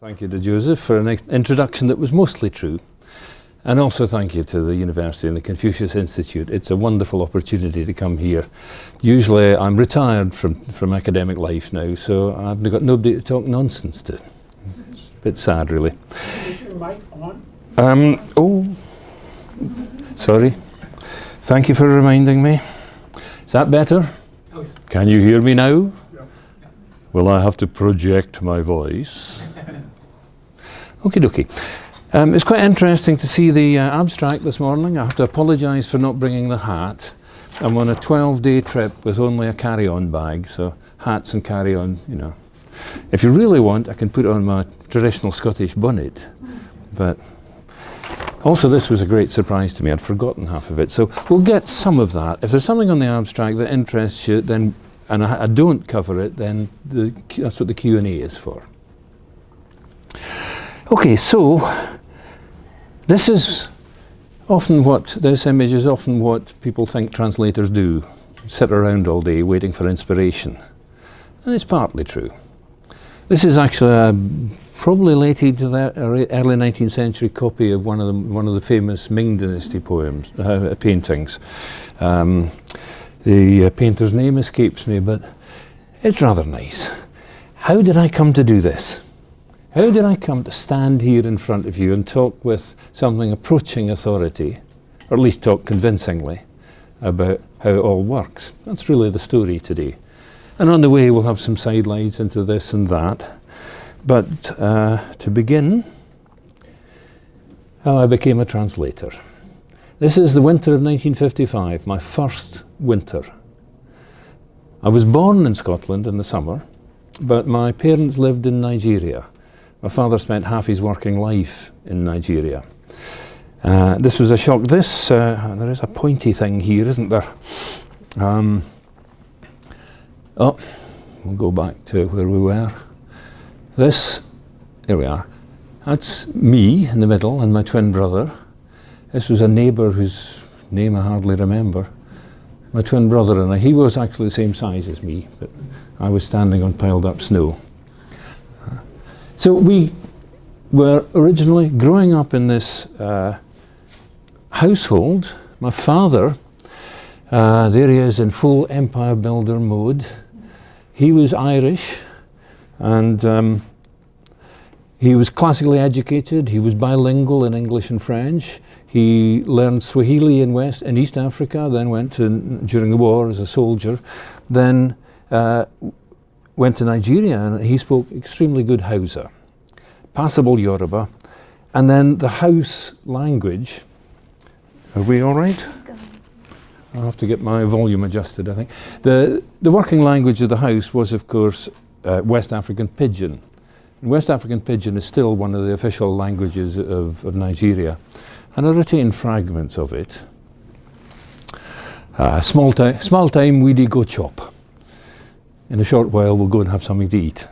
Thank you to Joseph for an introduction that was mostly true. And also thank you to the University and the Confucius Institute. It's a wonderful opportunity to come here. Usually I'm retired from academic life now, so I've got nobody to talk nonsense to. It's a bit sad, really. Is your mic on? Oh, sorry. Thank you for reminding me. Is that better? Oh, yeah. Can you hear me now? Yeah. Will I have to project my voice? Okie dokie. It's quite interesting to see the abstract this morning. I have to apologise for not bringing the hat. I'm on a 12-day trip with only a carry-on bag, so hats and carry-on, you know. If you really want, I can put on my traditional Scottish bonnet. But also this was a great surprise to me. I'd forgotten half of it. So we'll get some of that. If there's something on the abstract that interests you, then, and I don't cover it, then that's what the Q&A is for. Okay, so this is often this image is often what people think translators do, sit around all day waiting for inspiration. And it's partly true. This is actually probably related to the early 19th century copy of one of the famous Ming Dynasty poems, paintings. The painter's name escapes me, but it's rather nice. How did I come to do this? How did I come to stand here in front of you and talk with something approaching authority, or at least talk convincingly, about how it all works? That's really the story today. And on the way we'll have some sidelights into this and that. But to begin, how I became a translator. This is the winter of 1955, my first winter. I was born in Scotland in the summer, but my parents lived in Nigeria. My father spent half his working life in Nigeria. This was a shock. There is a pointy thing here, isn't there? We'll go back to where we were. Here we are. That's me in the middle and my twin brother. This was a neighbour whose name I hardly remember. My twin brother and I, he was actually the same size as me, but I was standing on piled up snow. So we were originally growing up in this household. My father, there he is in full empire builder mode. He was Irish and he was classically educated. He was bilingual in English and French. He learned Swahili in East Africa, then went during the war as a soldier, then went to Nigeria, and he spoke extremely good Hausa, passable Yoruba, and then the house language. Are we all right? I'll have to get my volume adjusted, I think. The working language of the house was, of course, West African Pidgin. And West African Pidgin is still one of the official languages of Nigeria, and I retain fragments of it. Small time, weedy go chop. In a short while, we'll go and have something to eat.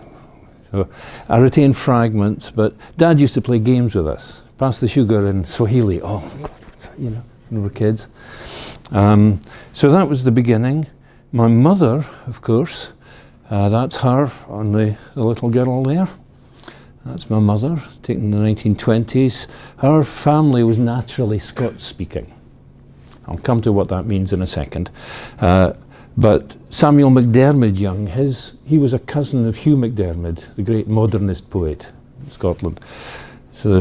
So I retain fragments, but Dad used to play games with us. Pass the sugar in Swahili. Oh, you know, when we were kids. So that was the beginning. My mother, of course, that's her on the little girl there. That's my mother, taken in the 1920s. Her family was naturally Scots-speaking. I'll come to what that means in a second. But Samuel MacDiarmid Young, he was a cousin of Hugh MacDiarmid, the great modernist poet in Scotland. So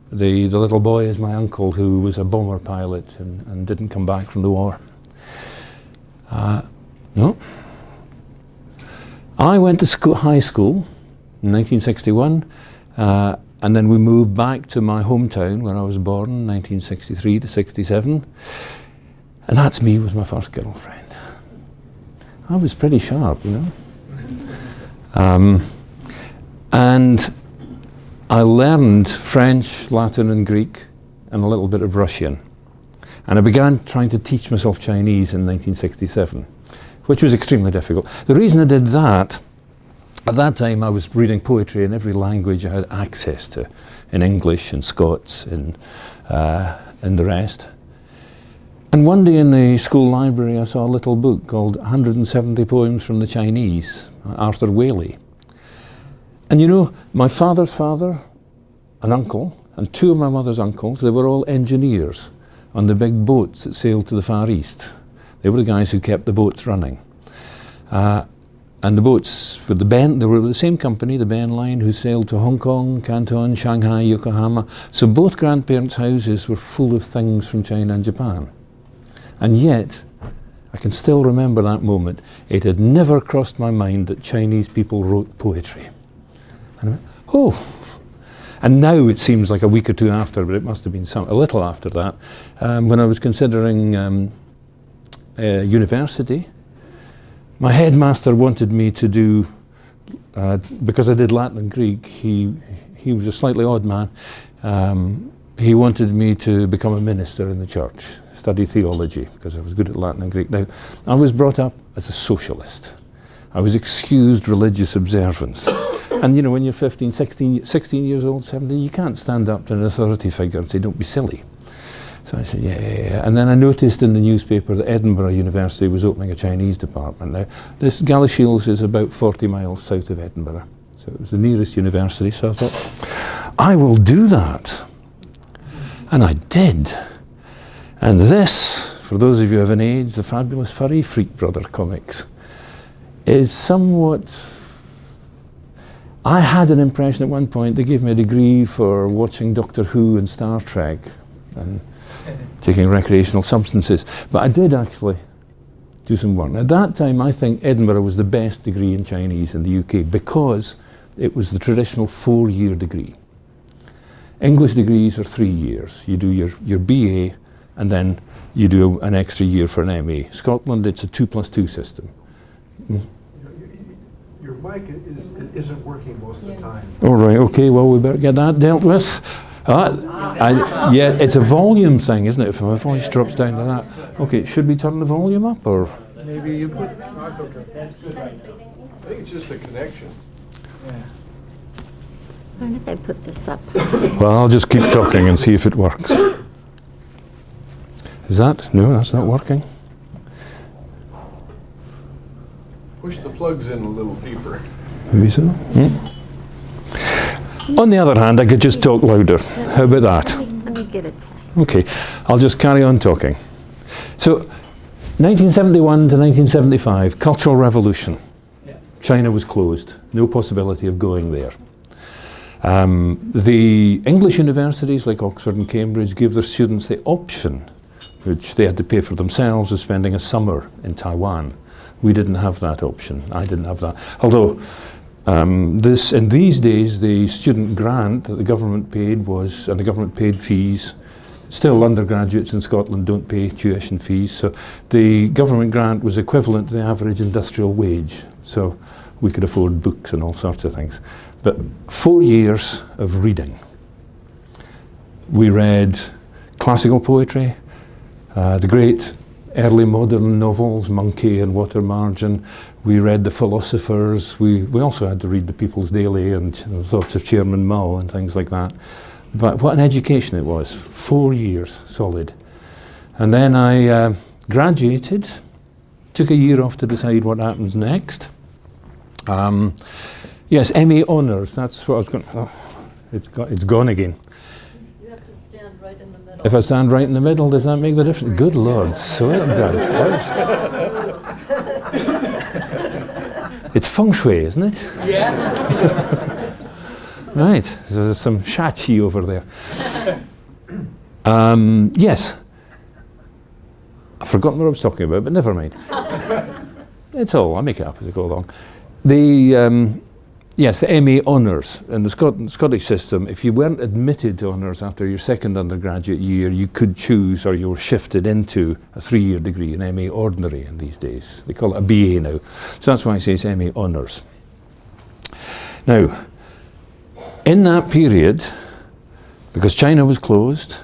the little boy is my uncle, who was a bomber pilot and didn't come back from the war. No. I went to high school in 1961, and then we moved back to my hometown where I was born, 1963 to 67. And that's me with my first girlfriend. I was pretty sharp, you know. And I learned French, Latin and Greek, and a little bit of Russian. And I began trying to teach myself Chinese in 1967, which was extremely difficult. The reason I did that, at that time I was reading poetry in every language I had access to, in English, in Scots, in the rest. And one day in the school library I saw a little book called 170 Poems from the Chinese, Arthur Waley. And you know, my father's father, an uncle, and two of my mother's uncles, they were all engineers on the big boats that sailed to the Far East. They were the guys who kept the boats running. And the boats with the Ben, they were with the same company, the Ben Line, who sailed to Hong Kong, Canton, Shanghai, Yokohama. So both grandparents' houses were full of things from China and Japan. And yet, I can still remember that moment. It had never crossed my mind that Chinese people wrote poetry. And I went, oh. And now it seems like a week or two after, but it must have been a little after that, when I was considering university. My headmaster wanted me to do, because I did Latin and Greek, he was a slightly odd man. He wanted me to become a minister in the church, study theology, because I was good at Latin and Greek. Now, I was brought up as a socialist. I was excused religious observance. And you know, when you're 15, 16 years old, 17, you can't stand up to an authority figure and say, don't be silly. So I said, yeah. And then I noticed in the newspaper that Edinburgh University was opening a Chinese department. Now, this Galashiels is about 40 miles south of Edinburgh. So it was the nearest university, so I thought, I will do that. And I did. And this, for those of you who have an age, the fabulous Furry Freak Brother comics, is somewhat... I had an impression at one point, they gave me a degree for watching Doctor Who and Star Trek and taking recreational substances. But I did actually do some work. At that time, I think Edinburgh was the best degree in Chinese in the UK because it was the traditional 4-year degree. English degrees are 3 years. You do your BA and then you do an extra year for an MA. Scotland, it's a 2+2 system. Your mic isn't working most of the time. All right, okay, well, we better get that dealt with. Yeah, it's a volume thing, isn't it? If my voice drops down to that. Okay, should we turn the volume up, or? Maybe you put... No, it's okay. That's good right now. I think it's just a connection. Yeah. Why did they put this up? Well, I'll just keep talking and see if it works. Is that? No, that's not working. Push the plugs in a little deeper. Maybe so. On the other hand, I could just talk louder. How about that? Let me get it. Okay, I'll just carry on talking. So, 1971 to 1975, Cultural Revolution. Yeah. China was closed. No possibility of going there. The English universities like Oxford and Cambridge gave their students the option, which they had to pay for themselves, of spending a summer in Taiwan. We didn't have that option. I didn't have that. Although, in these days, the student grant that the government paid was, and the government paid fees. Still, undergraduates in Scotland don't pay tuition fees. So the government grant was equivalent to the average industrial wage. So we could afford books and all sorts of things. But 4 years of reading. We read classical poetry, the great early modern novels, Monkey and Water Margin. We read the philosophers. We also had to read the People's Daily and the thoughts of Chairman Mao and things like that. But what an education it was. 4 years solid. And then I graduated, took a year off to decide what happens next. Yes, MA Honours, that's what I was going to... Oh, it's gone again. You have to stand right in the middle. If I stand right in the middle, does that make the difference? Good Lord, so it does. It's feng shui, isn't it? Yeah. Right, so there's some shachi over there. Yes. I've forgotten what I was talking about, but never mind. It's all, I'll make it up as I go along. Yes, the MA Honours. In the Scottish system, if you weren't admitted to honours after your second undergraduate year, you could choose, or you were shifted into a 3-year degree, an MA Ordinary in these days. They call it a BA now. So that's why I say it's MA Honours. Now, in that period, because China was closed,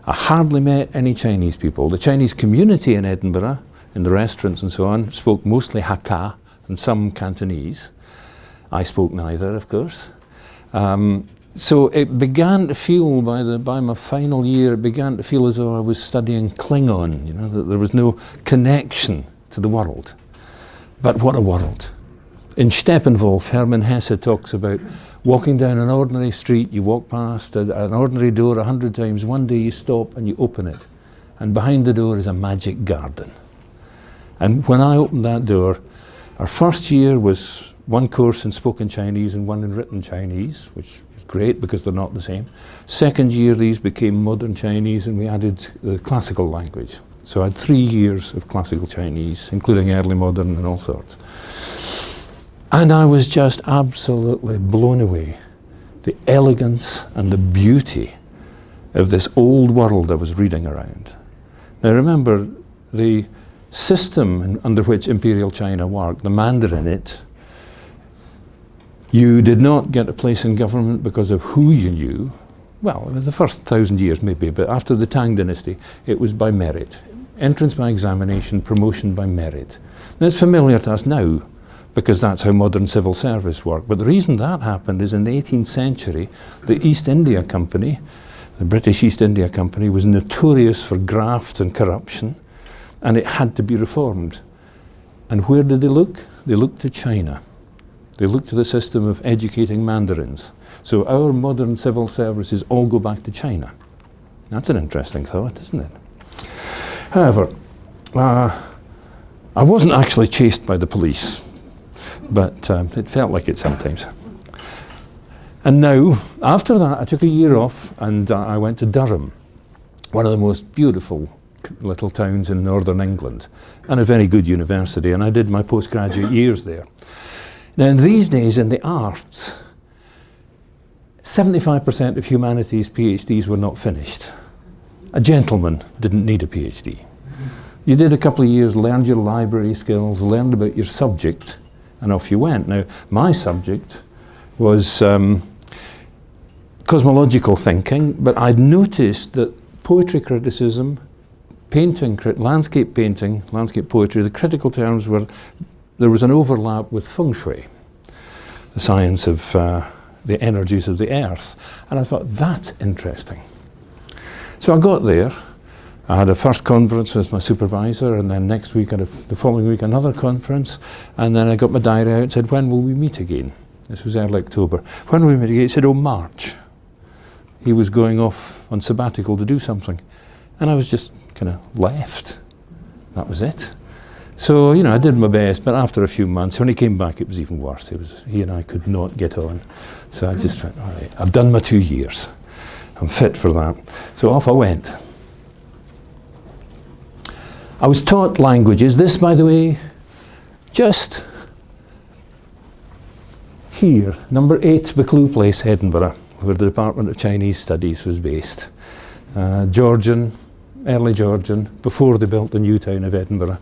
I hardly met any Chinese people. The Chinese community in Edinburgh, in the restaurants and so on, spoke mostly Hakka and some Cantonese. I spoke neither, of course. So it began to feel, by my final year, it began to feel as though I was studying Klingon, you know, that there was no connection to the world. But what a world. In Steppenwolf, Hermann Hesse talks about Walking down an ordinary street, you walk past an ordinary door 100 times. One day you stop and you open it, and behind the door is a magic garden. And when I opened that door, our first year was one course in spoken Chinese and one in written Chinese, which was great because they're not the same. Second year, these became modern Chinese, and we added the classical language. So I had 3 years of classical Chinese, including early modern and all sorts. And I was just absolutely blown away. The elegance and the beauty of this old world I was reading around. Now remember, the system under which Imperial China worked, the Mandarin it, you did not get a place in government because of who you knew. Well, the first 1,000 years maybe, but after the Tang dynasty, it was by merit. Entrance by examination, promotion by merit. That's familiar to us now, because that's how modern civil service worked. But the reason that happened is in the 18th century, the East India Company, the British East India Company, was notorious for graft and corruption, and it had to be reformed. And where did they look? They looked to China. They looked to the system of educating mandarins. So our modern civil services all go back to China. That's an interesting thought, isn't it? However, I wasn't actually chased by the police, but it felt like it sometimes. And now, after that, I took a year off and I went to Durham, one of the most beautiful little towns in northern England, and a very good university, and I did my postgraduate years there. Now, these days in the arts, 75% of humanities PhDs were not finished. A gentleman didn't need a PhD. You did a couple of years, learned your library skills, learned about your subject, and off you went. Now, my subject was cosmological thinking, but I'd noticed that poetry criticism, landscape painting, landscape poetry, the critical terms were, there was an overlap with feng shui, the science of the energies of the earth. And I thought, that's interesting. So I got there. I had a first conference with my supervisor, and then next week, the following week, another conference. And then I got my diary out and said, when will we meet again? This was early October. When will we meet again? He said, oh, March. He was going off on sabbatical to do something. And I was just kind of left. That was it. So, you know, I did my best, but after a few months, when he came back, it was even worse. He and I could not get on. So I just went, all right, I've done my 2 years. I'm fit for that. So off I went. I was taught languages. This, by the way, just here, number 8 Buccleuch Place, Edinburgh, where the Department of Chinese Studies was based. Georgian, early Georgian, before they built the new town of Edinburgh.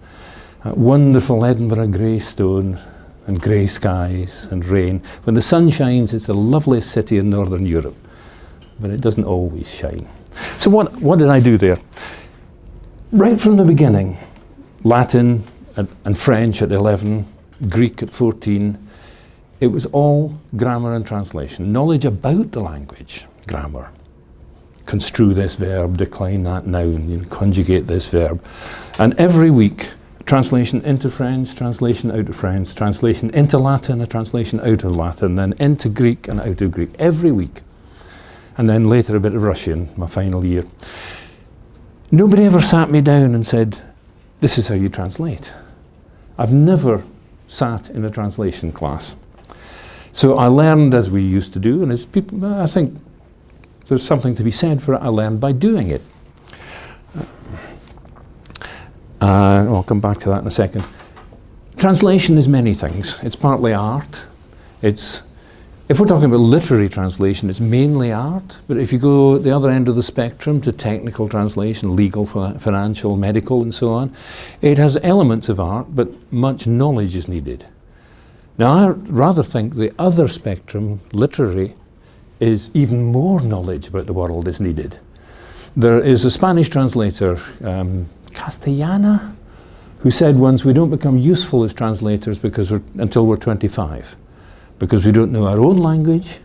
Wonderful Edinburgh grey stone and grey skies and rain. When the sun shines, it's the loveliest city in Northern Europe, but it doesn't always shine. So what did I do there? Right from the beginning, Latin and French at 11, Greek at 14, it was all grammar and translation. Knowledge about the language, grammar. Construe this verb, decline that noun, you know, conjugate this verb. And every week, translation into French, translation out of French, translation into Latin, a translation out of Latin, then into Greek and out of Greek, every week. And then later a bit of Russian, my final year. Nobody ever sat me down and said, this is how you translate. I've never sat in a translation class. So I learned as we used to do, and as people, I think there's something to be said for it. I learned by doing it. I'll come back to that in a second. Translation is many things. It's partly art. If we're talking about literary translation, it's mainly art. But if you go at the other end of the spectrum to technical translation, legal, financial, medical, and so on, it has elements of art, but much knowledge is needed. Now, I rather think the other spectrum, literary, is even more knowledge about the world is needed. There is a Spanish translator, Castellana, who said once, we don't become useful as translators until we're 25. Because we don't know our own language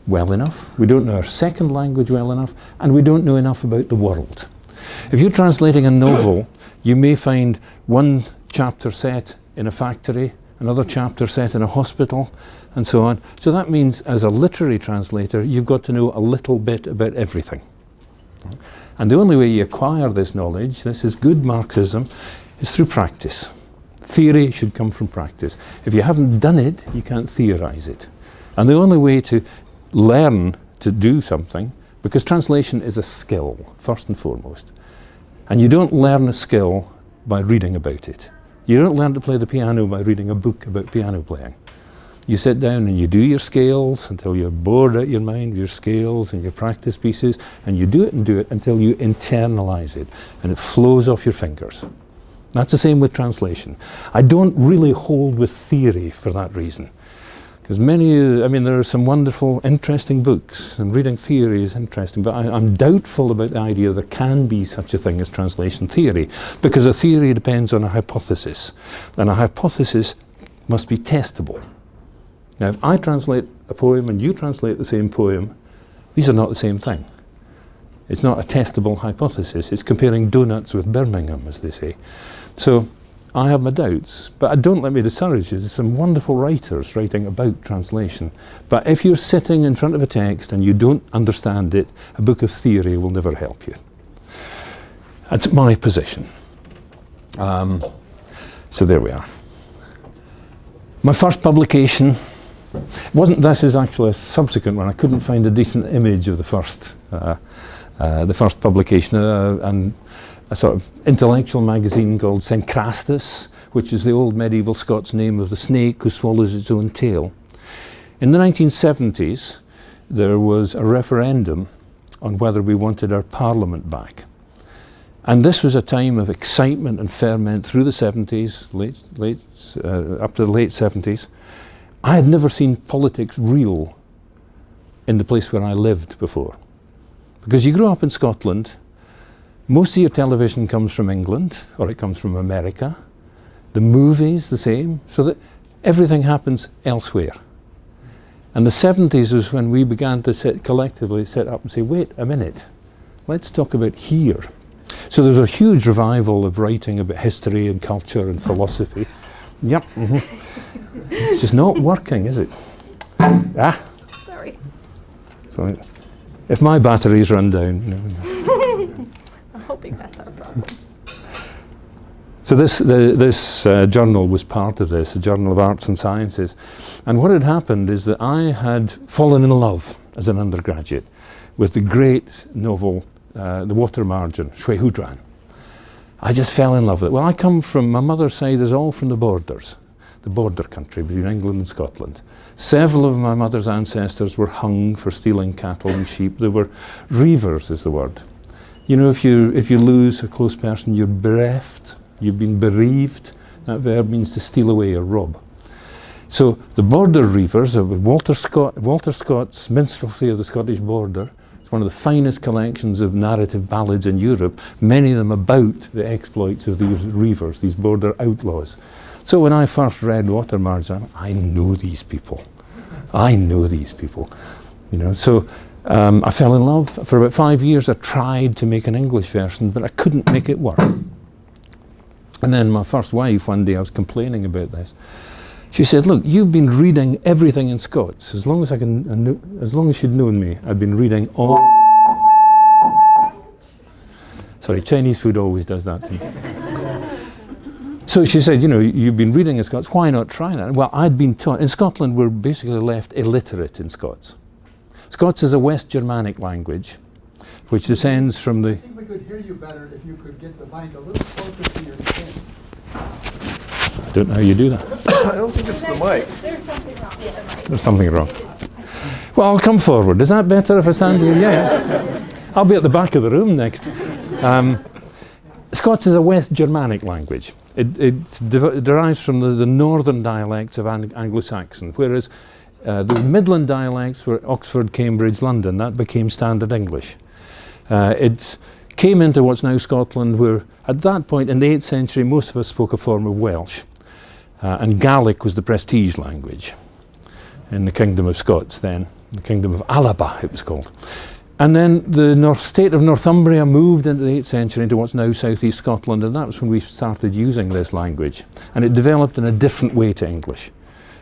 well enough, we don't know our second language well enough, and we don't know enough about the world. If you're translating a novel, you may find one chapter set in a factory, another chapter set in a hospital, and so on. So that means as a literary translator, you've got to know a little bit about everything. And the only way you acquire this knowledge, this is good Marxism, is through practice. Theory should come from practice. If you haven't done it, you can't theorize it. And the only way to learn to do something, because translation is a skill, first and foremost. And you don't learn a skill by reading about it. You don't learn to play the piano by reading a book about piano playing. You sit down and you do your scales until you're bored out of your mind, your scales and your practice pieces, and you do it until you internalize it, and it flows off your fingers. That's the same with translation. I don't really hold with theory for that reason. Because there are some wonderful, interesting books, and reading theory is interesting, but I'm doubtful about the idea there can be such a thing as translation theory, because a theory depends on a hypothesis, and a hypothesis must be testable. Now, if I translate a poem and you translate the same poem, these are not the same thing. It's not a testable hypothesis. It's comparing donuts with Birmingham, as they say. So I have my doubts, but don't let me discourage you. There's some wonderful writers writing about translation. But if you're sitting in front of a text and you don't understand it, a book of theory will never help you. That's my position. So there we are. My first publication, this is actually a subsequent one. I couldn't find a decent image of the first publication, and a sort of intellectual magazine called Classist, which is the old medieval Scots name of the snake who swallows its own tail. In the 1970s, there was a referendum on whether we wanted our parliament back. And this was a time of excitement and ferment through the 70s, up to the late 70s. I had never seen politics real in the place where I lived before. Because you grow up in Scotland, most of your television comes from England, or it comes from America. The movies, the same, so that everything happens elsewhere. And the 70s was when we began to collectively sit up and say, wait a minute, let's talk about here. So there was a huge revival of writing about history and culture and philosophy. Yep. Mm-hmm. It's just not working, is it? Sorry. So if my batteries run down. I'm hoping that's our problem. So this journal was part of this, a journal of arts and sciences. And what had happened is that I had fallen in love as an undergraduate with the great novel, The Water Margin, Shwe Hudran. I just fell in love with it. Well, I come from, my mother's side is all from the borders, the border country between England and Scotland. Several of my mother's ancestors were hung for stealing cattle and sheep. They were reivers is the word. You know, if you lose a close person, you're bereft, you've been bereaved. That verb means to steal away or rob. So the border reivers, Walter Scott's Minstrelsy of the Scottish Border, it's one of the finest collections of narrative ballads in Europe, many of them about the exploits of these reivers, these border outlaws. So when I first read Water Margin, I know these people. I know these people. You know, so I fell in love. For about 5 years I tried to make an English version, but I couldn't make it work. And then my first wife, one day I was complaining about this. She said, look, you've been reading everything in Scots. As long as she'd known me, I'd been reading all... Sorry, Chinese food always does that to me. So she said, you know, you've been reading in Scots, why not try that? Well, I'd been taught, in Scotland we're basically left illiterate in Scots. Scots is a West Germanic language, which descends from the... I think we could hear you better if you could get the mic a little closer to your chin. I don't know how you do that. I don't think it's the mic. There's something wrong with the mic. There's something wrong. Well, I'll come forward. Is that better if I stand here? Yeah. I'll be at the back of the room next. Scots is a West Germanic language. It derives from the northern dialects of Anglo-Saxon, whereas the Midland dialects were Oxford, Cambridge, London. That became standard English. It came into what's now Scotland, where at that point in the 8th century most of us spoke a form of Welsh, and Gaelic was the prestige language in the Kingdom of Scots then, the Kingdom of Alaba it was called. And then the state of Northumbria moved into the 8th century into what's now southeast Scotland, and that was when we started using this language. And it developed in a different way to English.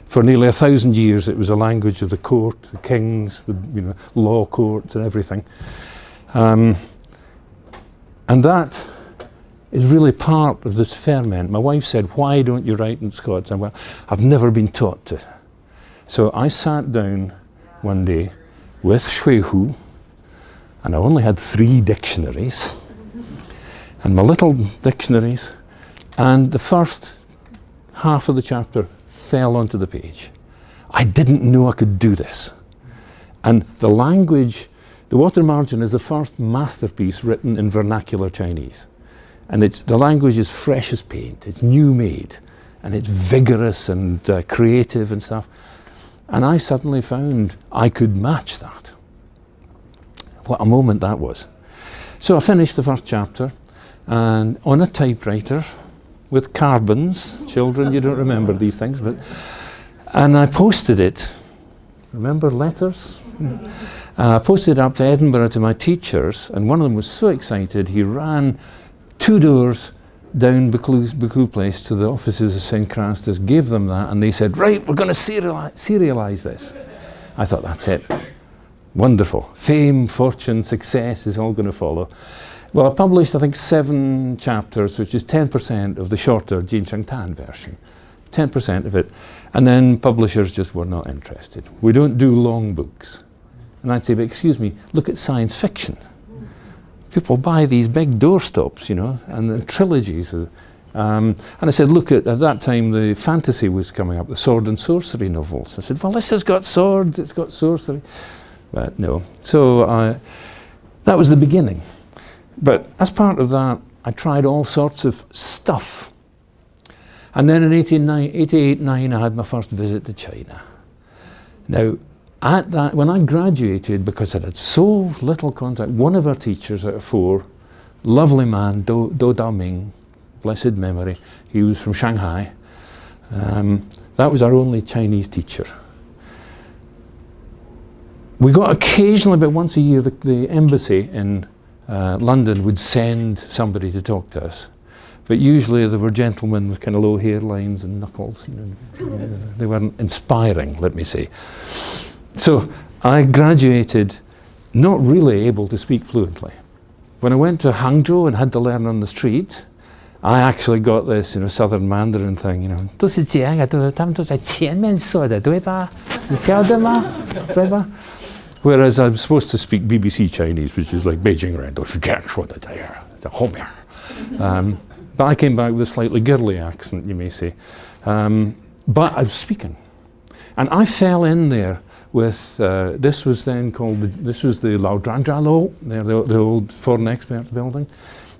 For nearly 1,000 years it was a language of the court, the kings, the law courts and everything. And that is really part of this ferment. My wife said, why don't you write in Scots? And well, I've never been taught to. So I sat down one day with Shwehu, and I only had 3 dictionaries, and my little dictionaries, and the first half of the chapter fell onto the page. I didn't know I could do this. And the language, the Water Margin is the first masterpiece written in vernacular Chinese. And the language is fresh as paint, it's new made, and it's vigorous and creative and stuff. And I suddenly found I could match that. What a moment that was. So I finished the first chapter, and on a typewriter with carbons, children, you don't remember these things, and I posted it. Remember letters? I posted it up to Edinburgh to my teachers, and one of them was so excited he ran 2 doors down Buccleuch Place to the offices of St. Classist, gave them that, and they said, right, we're going to serialise this. I thought, that's it. Wonderful. Fame, fortune, success is all going to follow. Well, I published, I think, 7 chapters, which is 10% of the shorter Jin Shang Tan version. 10% of it. And then publishers just were not interested. We don't do long books. And I'd say, but excuse me, look at science fiction. People buy these big doorstops, and the trilogies. And I said, look, at that time the fantasy was coming up, the sword and sorcery novels. I said, well, this has got swords, it's got sorcery. But no. So that was the beginning. But as part of that, I tried all sorts of stuff. And then in 88-9, I had my first visit to China. Now, at that, when I graduated, because I had so little contact, one of our teachers out of 4, lovely man, Do Daoming, blessed memory, he was from Shanghai. That was our only Chinese teacher. We got occasionally, about once a year, the embassy in London would send somebody to talk to us. But usually there were gentlemen with kind of low hairlines and knuckles. They weren't inspiring, let me say. So I graduated not really able to speak fluently. When I went to Hangzhou and had to learn on the street, I actually got this, Southern Mandarin thing, 都是这样的，他们都在前面说的，对吧？你晓得吗？对吧？ Whereas I'm supposed to speak BBC Chinese, which is like Beijing人都是这样说的，在后面。But I came back with a slightly girly accent, you may say. But I was speaking. And I fell in there with, this was then called, this was the Lao Zhangjia the old foreign experts building.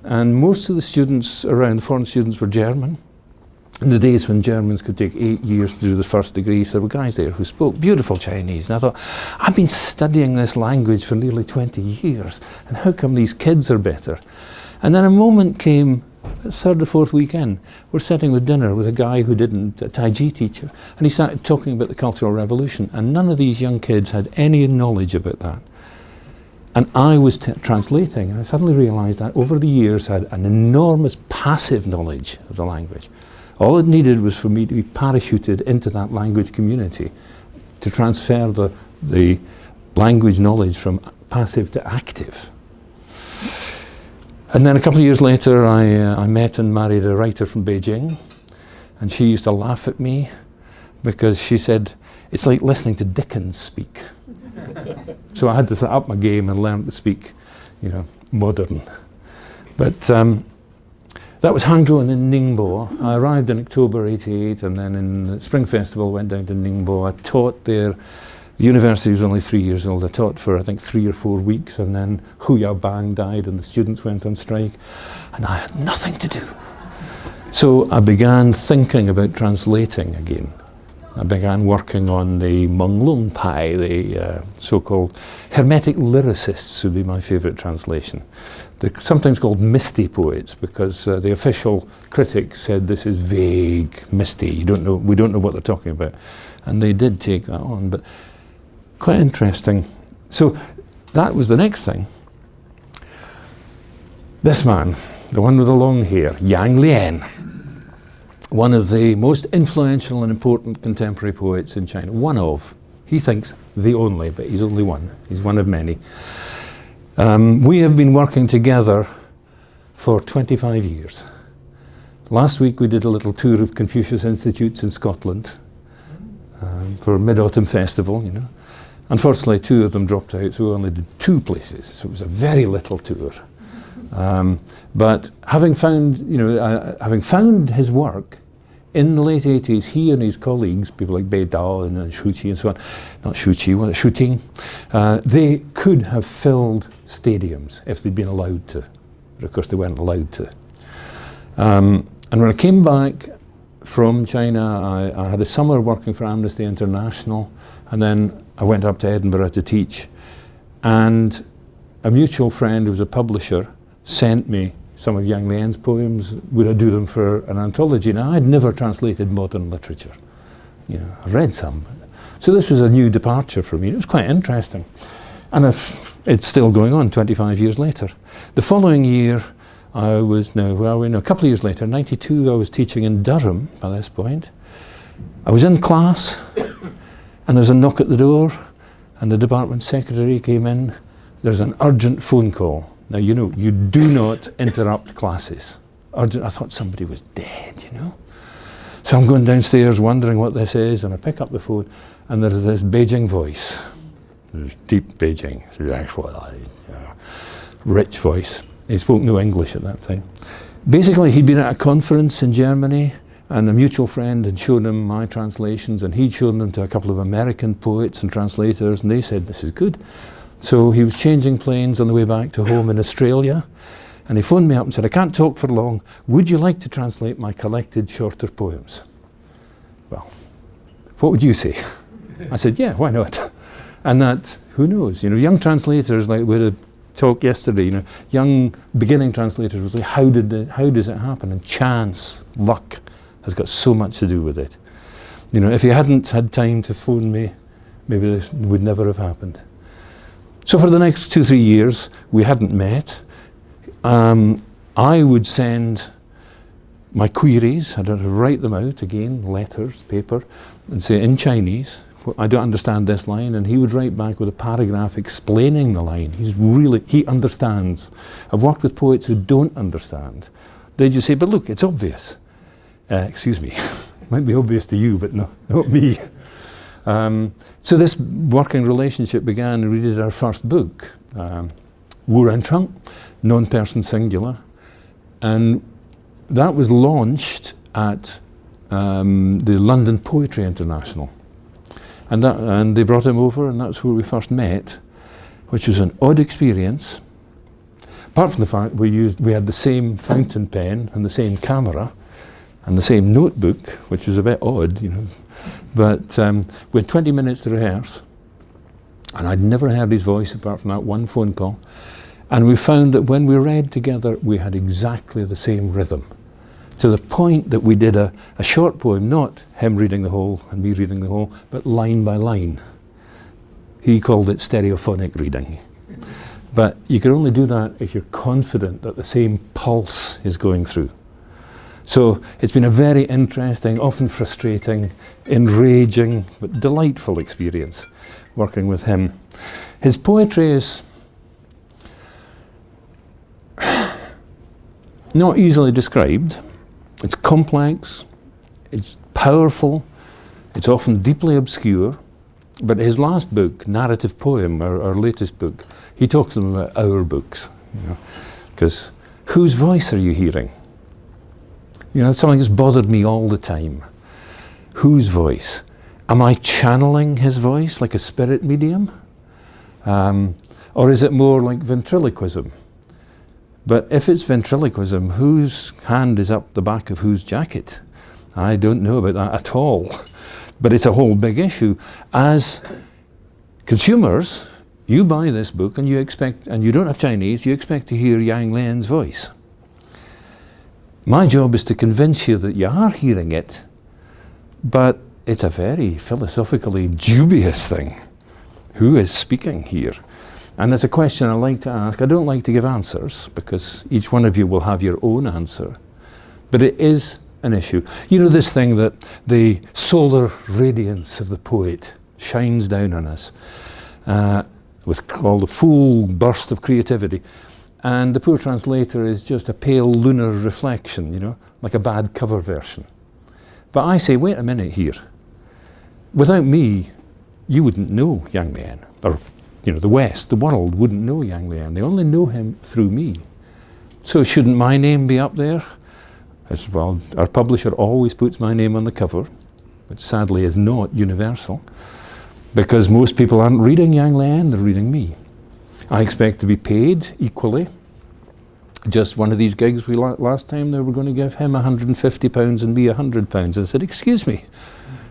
And most of the students around, the foreign students, were German. In the days when Germans could take 8 years to do the first degree, so there were guys there who spoke beautiful Chinese. And I thought, I've been studying this language for nearly 20 years, and how come these kids are better? And then a moment came, 3rd or 4th weekend, we're sitting with dinner with a guy who didn't, a Taiji teacher, and he started talking about the Cultural Revolution, and none of these young kids had any knowledge about that. And I was translating, and I suddenly realised that over the years I had an enormous passive knowledge of the language. All it needed was for me to be parachuted into that language community to transfer the language knowledge from passive to active. And then a couple of years later, I met and married a writer from Beijing, and she used to laugh at me because she said, it's like listening to Dickens speak. So I had to set up my game and learn to speak, modern. But that was Hangzhou and then Ningbo. I arrived in October 88, and then in the Spring Festival went down to Ningbo. I taught there. The university was only 3 years old. I taught for, I think, 3 or 4 weeks, and then Hu Yaobang died and the students went on strike, and I had nothing to do. So I began thinking about translating again. I began working on the Menglong Pai, the so-called Hermetic lyricists would be my favourite translation. They're sometimes called misty poets because the official critics said this is vague, misty, we don't know what they're talking about. And they did take that on, but quite interesting. So that was the next thing. This man, the one with the long hair, Yang Lian, one of the most influential and important contemporary poets in China. One of, he thinks the only, but he's only one. He's one of many. We have been working together for 25 years. Last week we did a little tour of Confucius institutes in Scotland for Mid-Autumn Festival, you know. Unfortunately, 2 of them dropped out, so we only did 2 places, so it was a very little tour. But having found his work in the late 80s, he and his colleagues, people like Bei Dao and Shu Qi and so on, not Shu Qi, Shu Ting, they could have filled stadiums if they'd been allowed to. But of course they weren't allowed to. And when I came back from China, I had a summer working for Amnesty International, and then I went up to Edinburgh to teach. And a mutual friend who was a publisher sent me some of Yang Lian's poems. Would I do them for an anthology? Now, I'd never translated modern literature. You know, I read some. So this was a new departure for me. It was quite interesting. And it's still going on 25 years later. The following year, I was, a couple of years later, 92, I was teaching in Durham by this point. I was in class, and there's a knock at the door, and the department secretary came in. There's an urgent phone call. Now, you know, you do not interrupt classes. Urgent, I thought somebody was dead, you know. So I'm going downstairs wondering what this is, and I pick up the phone, and there's this Beijing voice. There's deep Beijing, rich voice. He spoke no English at that time. Basically, he'd been at a conference in Germany, and a mutual friend had shown him my translations, and he'd shown them to a couple of American poets and translators, and they said, this is good. So he was changing planes on the way back to home in Australia, and he phoned me up and said, I can't talk for long. Would you like to translate my collected shorter poems? Well, what would you say? I said, yeah, why not? And that, who knows, you know, young translators, like we had a talk yesterday, you know, young beginning translators will say, how does it happen? And chance, luck, has got so much to do with it. You know, if you hadn't had time to phone me, maybe this would never have happened. So for the next 2-3 years, we hadn't met. I would send my queries, I'd have to write them out again, letters, paper, and say in Chinese, I don't understand this line, and he would write back with a paragraph explaining the line. He understands. I've worked with poets who don't understand. They just say, but look, it's obvious. Excuse me, it might be obvious to you, but not me. So this working relationship began, and we did our first book, Wu Ren Trunk, non-person singular, and that was launched at the London Poetry International. And they brought him over, and that's where we first met, which was an odd experience. Apart from the fact we had the same fountain pen and the same camera and the same notebook, which was a bit odd, you know. But we had 20 minutes to rehearse, and I'd never heard his voice apart from that one phone call. And we found that when we read together, we had exactly the same rhythm, to the point that we did a short poem, not him reading the whole and me reading the whole, but line by line. He called it stereophonic reading. But you can only do that if you're confident that the same pulse is going through. So it's been a very interesting, often frustrating, enraging, but delightful experience working with him. His poetry is not easily described. It's complex, it's powerful, it's often deeply obscure, but his last book, Narrative Poem, our latest book, he talks to them about our books, you know, because whose voice are you hearing? You know, it's something that's bothered me all the time. Whose voice? Am I channeling his voice like a spirit medium? Or is it more like ventriloquism? But if it's ventriloquism, whose hand is up the back of whose jacket? I don't know about that at all. But it's a whole big issue. As consumers, you buy this book and you expect, and you don't have Chinese, you expect to hear Yang Lian's voice. My job is to convince you that you are hearing it, but it's a very philosophically dubious thing. Who is speaking here? And it's a question I like to ask. I don't like to give answers because each one of you will have your own answer. But it is an issue. You know this thing that the solar radiance of the poet shines down on us with called a full burst of creativity. And the poor translator is just a pale lunar reflection, you know, like a bad cover version. But I say, wait a minute here. Without me, you wouldn't know Yang Lian, or you know, the West, the world wouldn't know Yang Lian. They only know him through me. So shouldn't my name be up there? As well, our publisher always puts my name on the cover, which sadly is not universal, because most people aren't reading Yang Lian, they're reading me. I expect to be paid equally. Just one of these gigs we last time, they were going to give him £150 and me £100. I said, excuse me,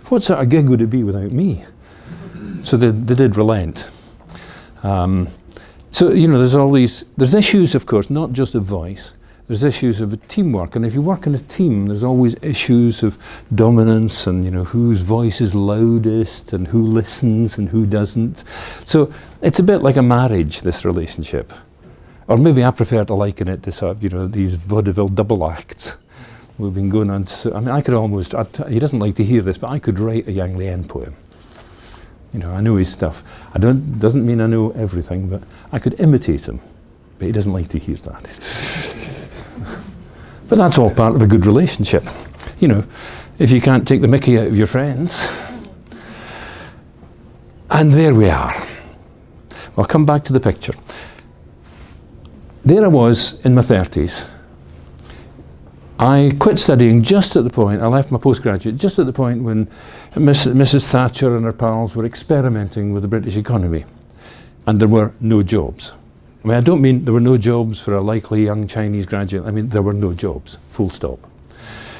what sort of gig would it be without me? So they did relent. So, you know, there's issues, of course, not just of voice. There's issues of teamwork, and if you work in a team, there's always issues of dominance and, you know, whose voice is loudest and who listens and who doesn't. So it's a bit like a marriage, this relationship. Or maybe I prefer to liken it to sort of, you know, these vaudeville double acts. We've been going on to, I mean, I could almost, he doesn't like to hear this, but I could write a Yang Lian poem. You know, I know his stuff. Doesn't mean I know everything, but I could imitate him. But he doesn't like to hear that. But that's all part of a good relationship. You know, if you can't take the mickey out of your friends. And there we are. I'll come back to the picture. There I was in my 30s. I quit studying just at the point, I left my postgraduate just at the point when Mrs. Thatcher and her pals were experimenting with the British economy. And there were no jobs. I mean, I don't mean there were no jobs for a likely young Chinese graduate. I mean, there were no jobs, full stop.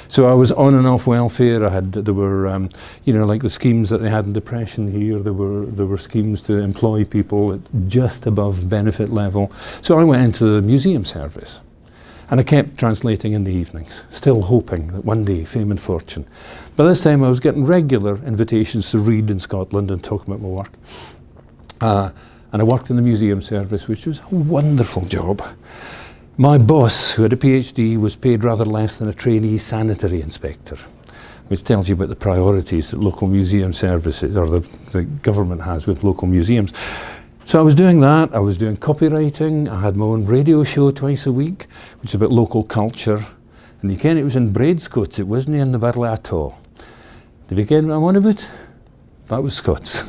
So I was on and off welfare. There were, you know, like the schemes that they had in depression here. There were schemes to employ people at just above benefit level. So I went into the museum service, and I kept translating in the evenings, still hoping that one day fame and fortune. By this time, I was getting regular invitations to read in Scotland and talk about my work. And I worked in the museum service, which was a wonderful job. My boss, who had a PhD, was paid rather less than a trainee sanitary inspector, which tells you about the priorities that local museum services, or the government has with local museums. So I was doing that, I was doing copywriting, I had my own radio show twice a week, which is about local culture. And you ken it was in Braidcoats, it wasn't in the Barley at all. Did you get what I'm on about? That was Scots.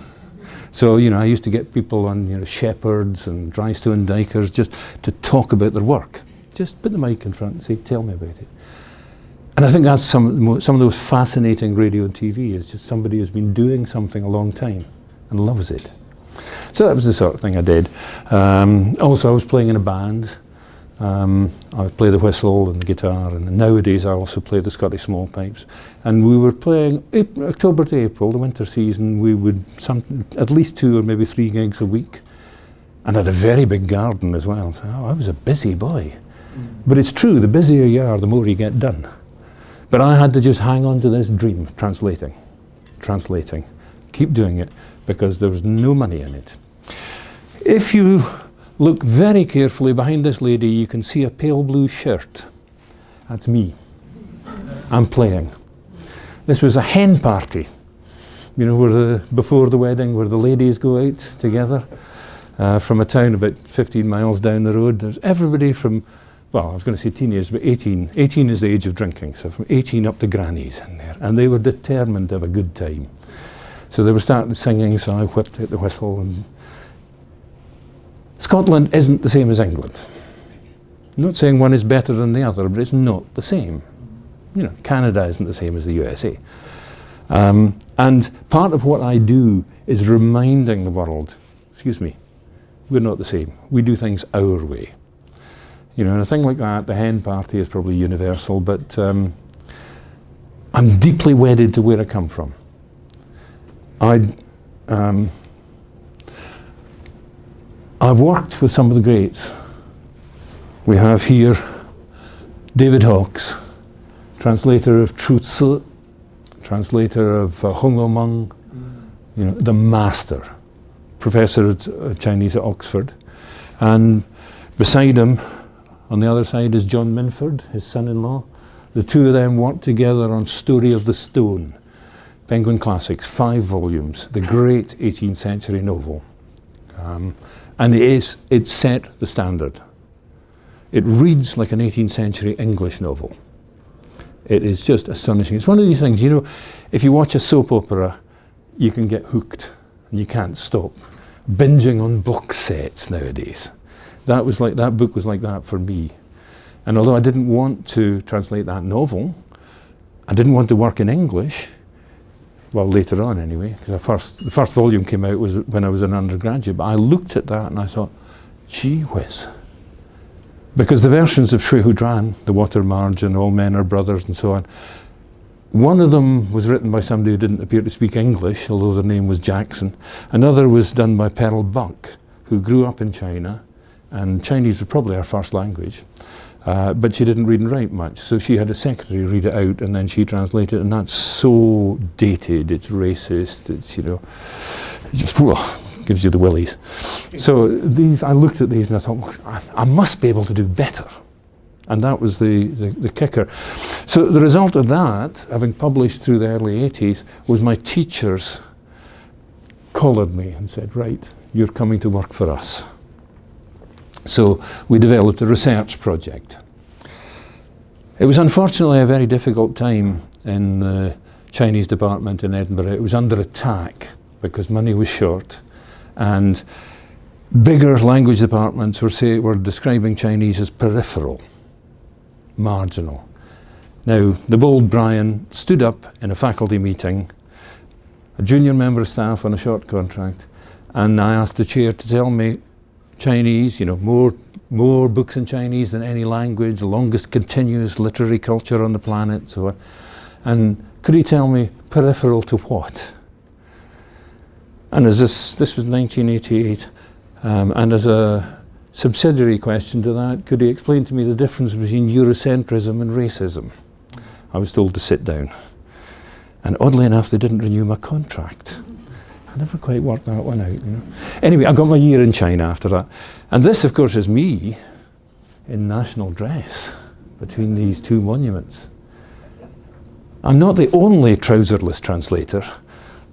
So, you know, I used to get people on, you know, shepherds and dry stone dikers just to talk about their work. Just put the mic in front and say, tell me about it. And I think that's some of the most fascinating radio and TV, is just somebody who's been doing something a long time and loves it. So that was the sort of thing I did. Also, I was playing in a band. I play the whistle and the guitar, and nowadays I also play the Scottish small pipes. And we were playing October to April, the winter season. We would at least 2 or maybe 3 gigs a week, and had a very big garden as well. So I was a busy boy. But it's true, the busier you are, the more you get done. But I had to just hang on to this dream, translating, keep doing it, because there was no money in it. If you look very carefully behind this lady, you can see a pale blue shirt. That's me. I'm playing. This was a hen party, you know, before the wedding, where the ladies go out together from a town about 15 miles down the road. There's everybody from, well, I was going to say teenagers, but 18. 18 is the age of drinking, so from 18 up to grannies in there. And they were determined to have a good time. So they were starting singing, so I whipped out the whistle. And Scotland isn't the same as England. I'm not saying one is better than the other, but it's not the same. You know, Canada isn't the same as the USA. And part of what I do is reminding the world, excuse me, we're not the same. We do things our way. You know, and a thing like that, the hen party is probably universal, but I'm deeply wedded to where I come from. I've worked with some of the greats. We have here David Hawkes, translator of Truth, translator of Hong Lo Meng, you know, the master, professor of Chinese at Oxford. And beside him, on the other side, is John Minford, his son-in-law. The two of them worked together on Story of the Stone, Penguin Classics, 5 volumes, the great 18th century novel. And it set the standard. It reads like an 18th century English novel. It is just astonishing. It's one of these things, you know, if you watch a soap opera, you can get hooked and you can't stop. Binging on box sets nowadays. That book was like that for me. And although I didn't want to translate that novel, I didn't want to work in English, well, later on anyway, because the first volume came out was when I was an undergraduate, but I looked at that and I thought, gee whiz. Because the versions of Shui Hudran, The Water Margin, All Men Are Brothers and so on, one of them was written by somebody who didn't appear to speak English, although their name was Jackson. Another was done by Pearl Buck, who grew up in China, and Chinese was probably her first language. But she didn't read and write much, so she had a secretary read it out and then she translated it, and that's so dated, it's racist, it's, you know, it just gives you the willies. So I looked at these and I thought, well, I must be able to do better. And that was the kicker. So the result of that, having published through the early 80s, was my teachers collared me and said, right, you're coming to work for us. So we developed a research project. It was unfortunately a very difficult time in the Chinese department in Edinburgh. It was under attack because money was short, and bigger language departments were describing Chinese as peripheral, marginal. Now, the bold Brian stood up in a faculty meeting, a junior member of staff on a short contract, and I asked the chair to tell me Chinese, you know, more books in Chinese than any language, the longest continuous literary culture on the planet, so on. And could he tell me peripheral to what? And as this was 1988, and as a subsidiary question to that, could he explain to me the difference between Eurocentrism and racism? I was told to sit down. And oddly enough, they didn't renew my contract. I never quite worked that one out, you know. Anyway, I got my year in China after that. And this, of course, is me in national dress between these two monuments. I'm not the only trouserless translator,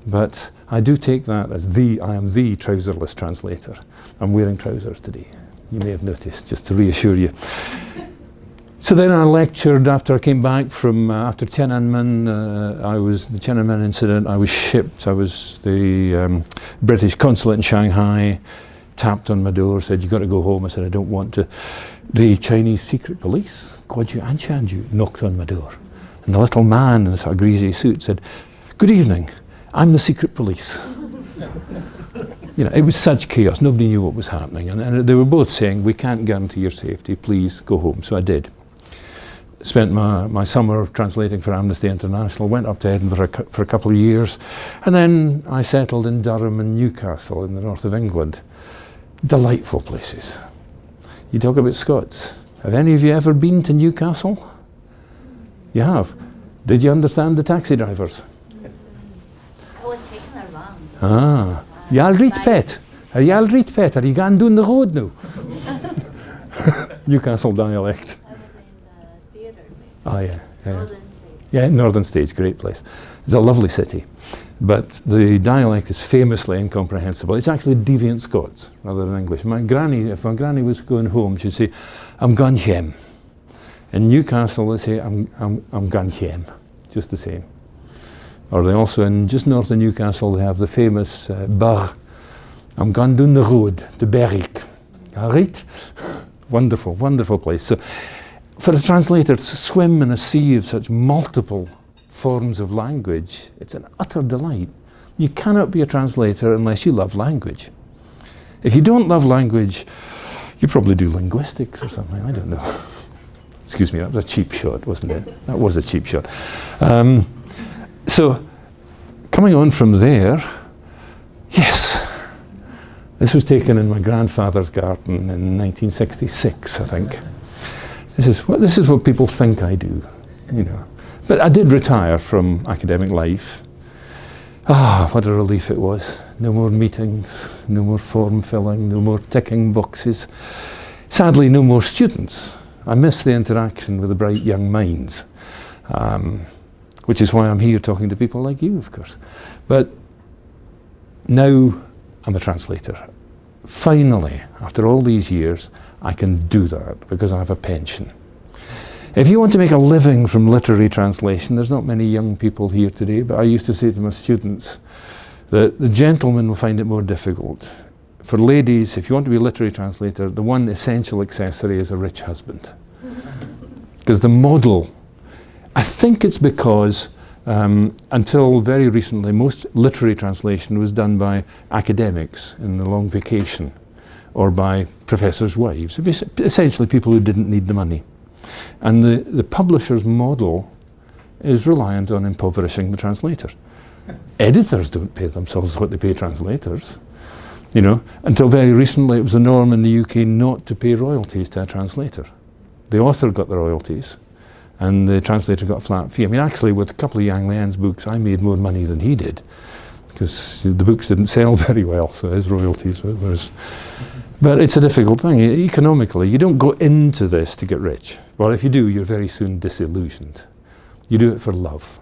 but I do take that as I am the trouserless translator. I'm wearing trousers today. You may have noticed, just to reassure you. So then I lectured after I came back from, after Tiananmen, the Tiananmen incident, I was shipped. I was the British consulate in Shanghai, tapped on my door, said, "You got to go home." I said, "I don't want to." The Chinese secret police, Guoju Anshanju, knocked on my door. And the little man in a greasy suit said, "Good evening, I'm the secret police." You know, it was such chaos, nobody knew what was happening. And they were both saying, "We can't guarantee your safety, please go home." So I did. Spent my summer translating for Amnesty International, went up to Edinburgh for a couple of years, and then I settled in Durham and Newcastle in the north of England. Delightful places. You talk about Scots. Have any of you ever been to Newcastle? You have. Did you understand the taxi drivers? I was taken around. Ah. Y'all read pet. Are y'all read pet? Are you going down the road now? Newcastle dialect. Oh yeah, yeah. Northern States. Yeah, Northern States, great place. It's a lovely city, but the dialect is famously incomprehensible. It's actually deviant Scots rather than English. If my granny was going home, she'd say, "I'm gone hjem." In Newcastle, they say, I'm gone hjem, just the same. Or they also, just north of Newcastle, they have the famous bar. "I'm gone down the road to Berwick." All right? Wonderful, wonderful place. So, for a translator to swim in a sea of such multiple forms of language, it's an utter delight. You cannot be a translator unless you love language. If you don't love language, you probably do linguistics or something, I don't know. Excuse me, that was a cheap shot, wasn't it? That was a cheap shot. So, coming on from there, yes, this was taken in my grandfather's garden in 1966, I think. This is what people think I do, you know. But I did retire from academic life. what a relief it was. No more meetings, no more form filling, no more ticking boxes. Sadly, no more students. I miss the interaction with the bright young minds, which is why I'm here talking to people like you, of course. But now I'm a translator. Finally, after all these years, I can do that because I have a pension. If you want to make a living from literary translation, there's not many young people here today, but I used to say to my students that the gentlemen will find it more difficult. For ladies, if you want to be a literary translator, the one essential accessory is a rich husband. Because the model, I think it's because until very recently, most literary translation was done by academics in the long vacation or by professors' wives, essentially people who didn't need the money. And the publisher's model is reliant on impoverishing the translator. Editors don't pay themselves what they pay translators. You know, until very recently it was the norm in the UK not to pay royalties to a translator. The author got the royalties and the translator got a flat fee. I mean, actually with a couple of Lian's books I made more money than he did because the books didn't sell very well, so his royalties were. But it's a difficult thing. Economically, you don't go into this to get rich. Well, if you do, you're very soon disillusioned. You do it for love.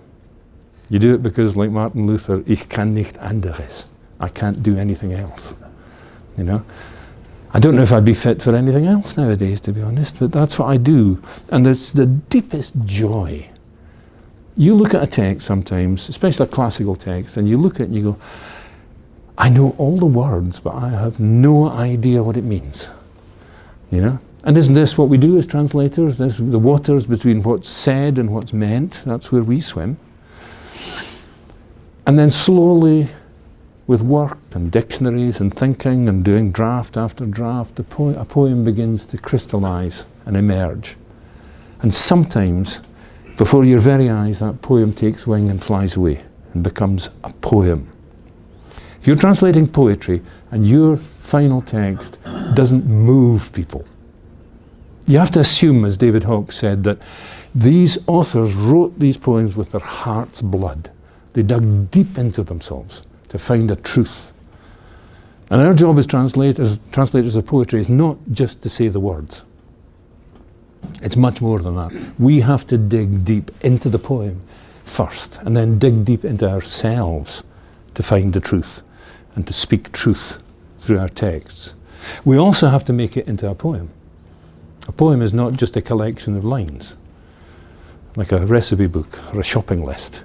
You do it because, like Martin Luther, ich kann nicht anderes. I can't do anything else. You know? I don't know if I'd be fit for anything else nowadays, to be honest, but that's what I do. And it's the deepest joy. You look at a text sometimes, especially a classical text, and you look at it and you go, I know all the words, but I have no idea what it means. You know? And isn't this what we do as translators? This, the waters between what's said and what's meant, that's where we swim. And then slowly, with work and dictionaries and thinking and doing draft after draft, a poem begins to crystallize and emerge. And sometimes, before your very eyes, that poem takes wing and flies away and becomes a poem. If you're translating poetry and your final text doesn't move people, you have to assume, as David Hawkes said, that these authors wrote these poems with their heart's blood. They dug deep into themselves to find a truth. And our job as translators of poetry is not just to say the words. It's much more than that. We have to dig deep into the poem first, and then dig deep into ourselves to find the truth and to speak truth through our texts. We also have to make it into a poem. A poem is not just a collection of lines, like a recipe book or a shopping list.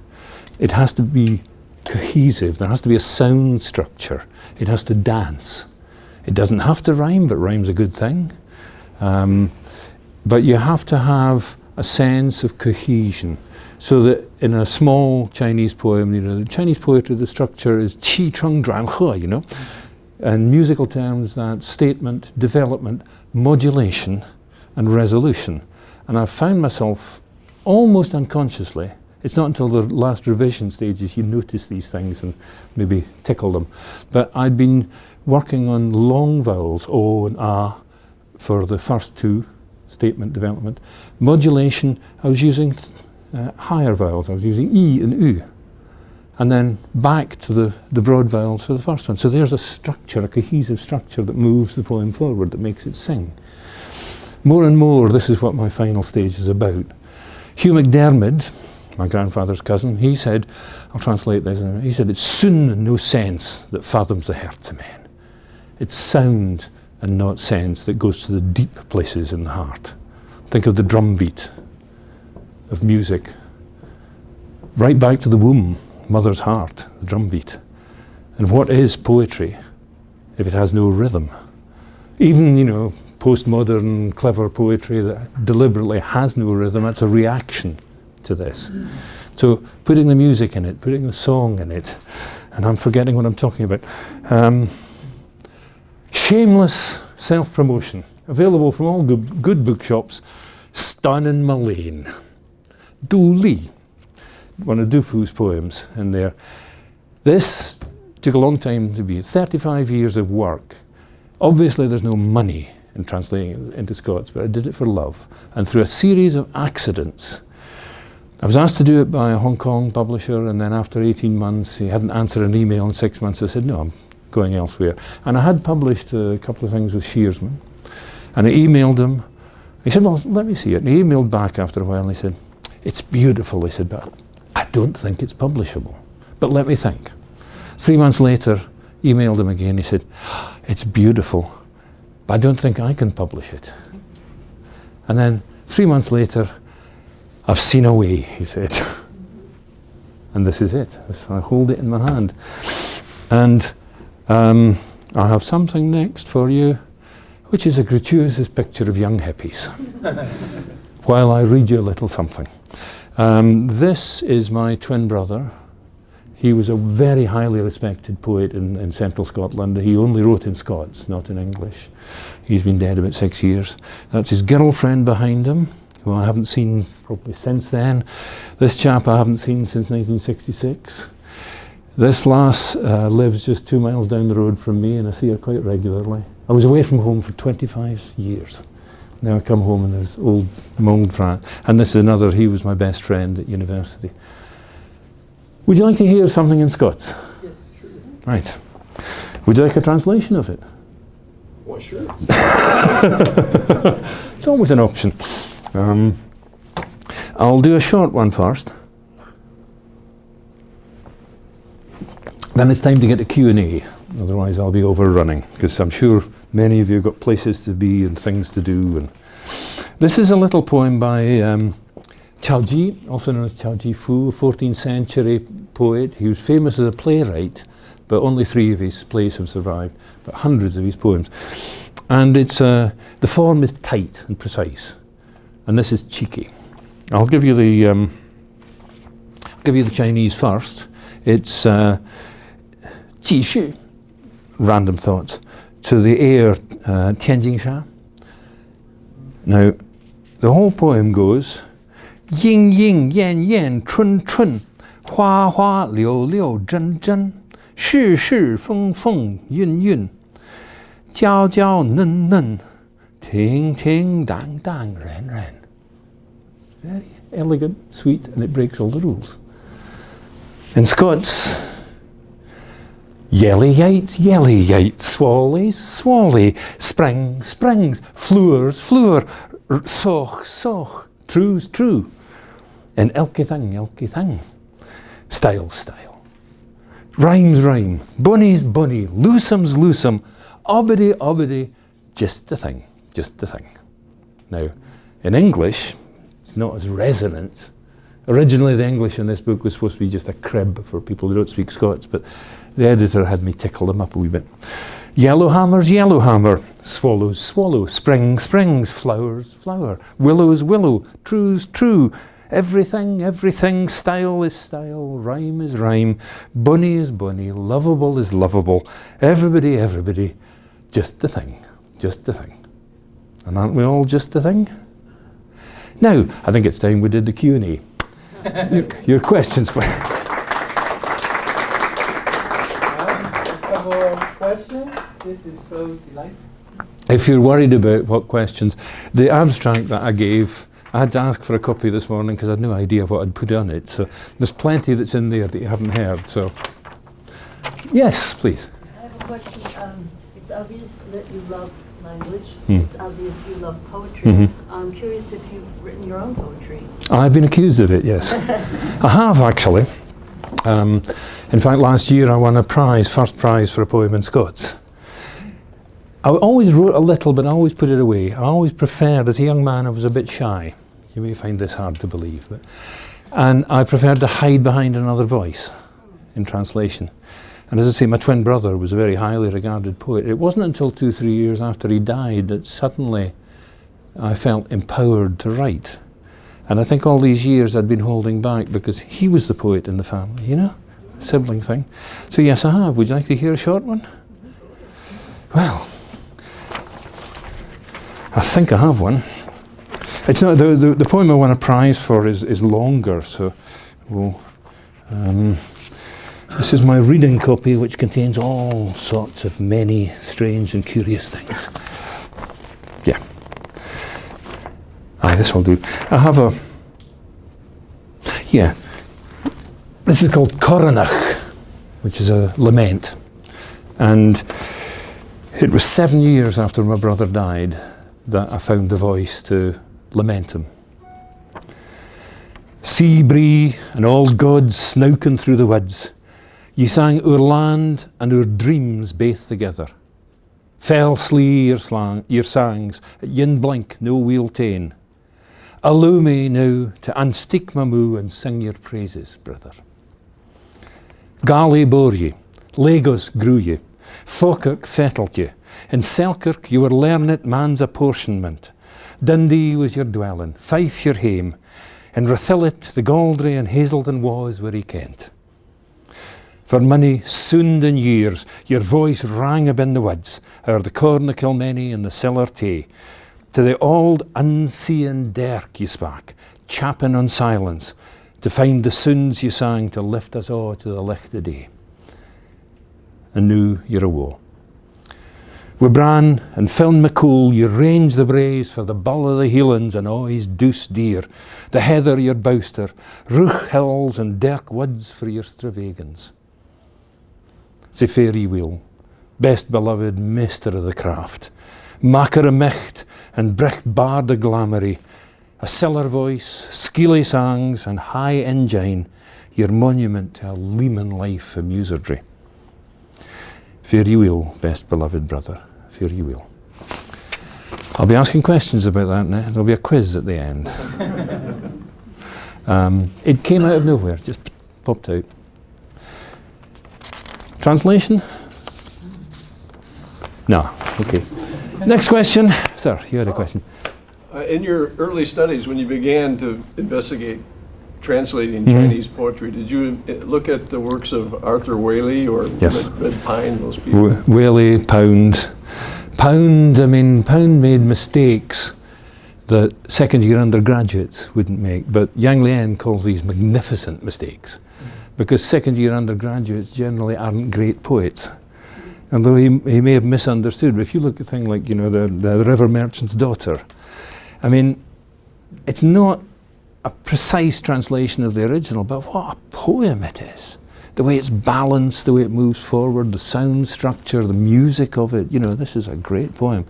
It has to be cohesive. There has to be a sound structure. It has to dance. It doesn't have to rhyme, but rhyme's a good thing. But you have to have a sense of cohesion. So that in a small Chinese poem, you know, the Chinese poetry, the structure is qi cheng zhuan he, you know. And musical terms, that statement, development, modulation, and resolution. And I've found myself almost unconsciously, it's not until the last revision stages you notice these things and maybe tickle them, but I'd been working on long vowels, o and a, for the first two, statement, development. Modulation, I was using higher vowels, I was using e and u, and then back to the broad vowels for the first one. So there's a structure, a cohesive structure that moves the poem forward, that makes it sing. More and more, this is what my final stage is about. Hugh MacDiarmid, my grandfather's cousin, he said, I'll translate this, he said, it's sound and no sense that fathoms the hearts of men. It's sound and not sense that goes to the deep places in the heart. Think of the drum beat of music, right back to the womb, mother's heart, the drum beat. And what is poetry if it has no rhythm? Even, you know, postmodern, clever poetry that deliberately has no rhythm, that's a reaction to this. So putting the music in it, putting the song in it, and I'm forgetting what I'm talking about. Shameless self-promotion, available from all good bookshops. Stunning Marlene Dooley, one of Dufu's poems in there. This took a long time to be, 35 years of work. Obviously there's no money in translating it into Scots, but I did it for love. And through a series of accidents, I was asked to do it by a Hong Kong publisher, and then after 18 months, he hadn't answered an email in 6 months. I said, no, I'm going elsewhere. And I had published a couple of things with Shearsman, and I emailed him. He said, well, let me see it. And he emailed back after a while, and he said, it's beautiful. He said, but I don't think it's publishable. But let me think. 3 months later, emailed him again. He said, it's beautiful, but I don't think I can publish it. And then 3 months later, I've seen a way, he said. And this is it. So I hold it in my hand. And I have something next for you, which is a gratuitous picture of young hippies, while I read you a little something. This is my twin brother. He was a very highly respected poet in central Scotland. He only wrote in Scots, not in English. He's been dead about 6 years. That's his girlfriend behind him, who I haven't seen probably since then. This chap I haven't seen since 1966. This lass lives just 2 miles down the road from me, and I see her quite regularly. I was away from home for 25 years. Now I come home and there's old mould frat. And this is another, he was my best friend at university. Would you like to hear something in Scots? Yes, sure. Right. Would you like a translation of it? Well, sure. It's always an option. I'll do a short one first. Then it's time to get to Q&A. Otherwise I'll be overrunning, because I'm sure many of you have got places to be and things to do. And this is a little poem by Chao Ji, also known as Chao Ji Fu, a 14th century poet. He was famous as a playwright, but only 3 of his plays have survived, but hundreds of his poems. And it's the form is tight and precise, and this is cheeky. I'll give you the Chinese first. It's 继续, random thoughts, to the air 天津沙. Now, the whole poem goes, 莺莺燕燕春春，花花柳柳真真，世世风风韵韵，娇娇嫩嫩，ting ting dang dang ran ran. It's very elegant, sweet, and it breaks all the rules. In Scots, yelly yates, swallies, swally, spring, springs, floors, floor, soch, soch, true's true, and elky thing, style, style. Rhymes, rhyme, bunny's bunny, loosum's loosum, obbity, obbity, just the thing, just the thing. Now, in English, it's not as resonant. Originally, the English in this book was supposed to be just a crib for people who don't speak Scots, but the editor had me tickle them up a wee bit. Yellowhammer's yellowhammer, swallows, swallow, spring, springs, flowers, flower, willow's willow, true's true, everything, everything, style is style, rhyme is rhyme, bunny is bunny, lovable is lovable, everybody, everybody, just the thing, just the thing. And aren't we all just the thing? Now, I think it's time we did the Q&A. your questions. Questions? This is so delightful. If you're worried about what questions, the abstract that I gave, I had to ask for a copy this morning because I had no idea what I'd put on it. So there's plenty that's in there that you haven't heard. So, yes, please. I have a question. It's obvious that you love language. It's obvious you love poetry. I'm curious if you've written your own poetry. I've been accused of it, yes. I have, actually. In fact, last year I won a prize, first prize for a poem in Scots. I always wrote a little, but I always put it away. I always preferred, as a young man, I was a bit shy. You may find this hard to believe, and I preferred to hide behind another voice in translation. And as I say, my twin brother was a very highly regarded poet. It wasn't until 2-3 years after he died that suddenly I felt empowered to write. And I think all these years I'd been holding back because he was the poet in the family, you know, sibling thing. So yes, I have. Would you like to hear a short one? Well, I think I have one. It's not the poem I won a prize for is longer, so we'll, this is my reading copy, which contains all sorts of many strange and curious things. Yeah. Aye, this will do. I have a... Yeah. This is called coroner, which is a lament. And it was 7 years after my brother died that I found the voice to lament him. Sea bree and all gods snouking through the woods, ye sang oor land and oor dreams baith together. Fell slee your sangs, at yin blink no wheel ta'en. Allow me now to unstick my moo and sing your praises, brother. Galley bore ye, Lagos grew ye, Falkirk fettled ye, in Selkirk you were learned man's apportionment. Dundee was your dwelling, Fife your hame, in Rathillet the Galdry and Hazelden was where ye kent. For many soon years your voice rang abin the woods, o'er the corn o' Kilmeny and the Siller Tay. To the old unseen derk ye spak, chapping on silence, to find the soons ye sang to lift us all to the licht o' day. And now you're awa. Wi' Bran and Finn McCool you range the braes for the bull o' the Hielands and a' his douce deer, the heather your bowster, Ruch hills and derk woods for your stravagans. Sae fare ye weel, best beloved meester of the craft, maker o' micht and bricht bard o' glamoury, a siller voice, skeely songs and high engine, your monument to a leman life of musedry. Fare ye weel, best beloved brother, fare ye weel. I'll be asking questions about that now. There'll be a quiz at the end. It came out of nowhere, just popped out. Translation? No, okay. Next question. Sir, you had a question. In your early studies, when you began to investigate translating Chinese poetry, did you look at the works of Arthur Waley or Yes. Red Pine, those people? Waley, Pound. Pound made mistakes that second-year undergraduates wouldn't make, but Yang Lian calls these magnificent mistakes, because second-year undergraduates generally aren't great poets. Although he may have misunderstood, but if you look at things like, the River Merchant's Daughter, I mean, it's not a precise translation of the original, but what a poem it is. The way it's balanced, the way it moves forward, the sound structure, the music of it, this is a great poem.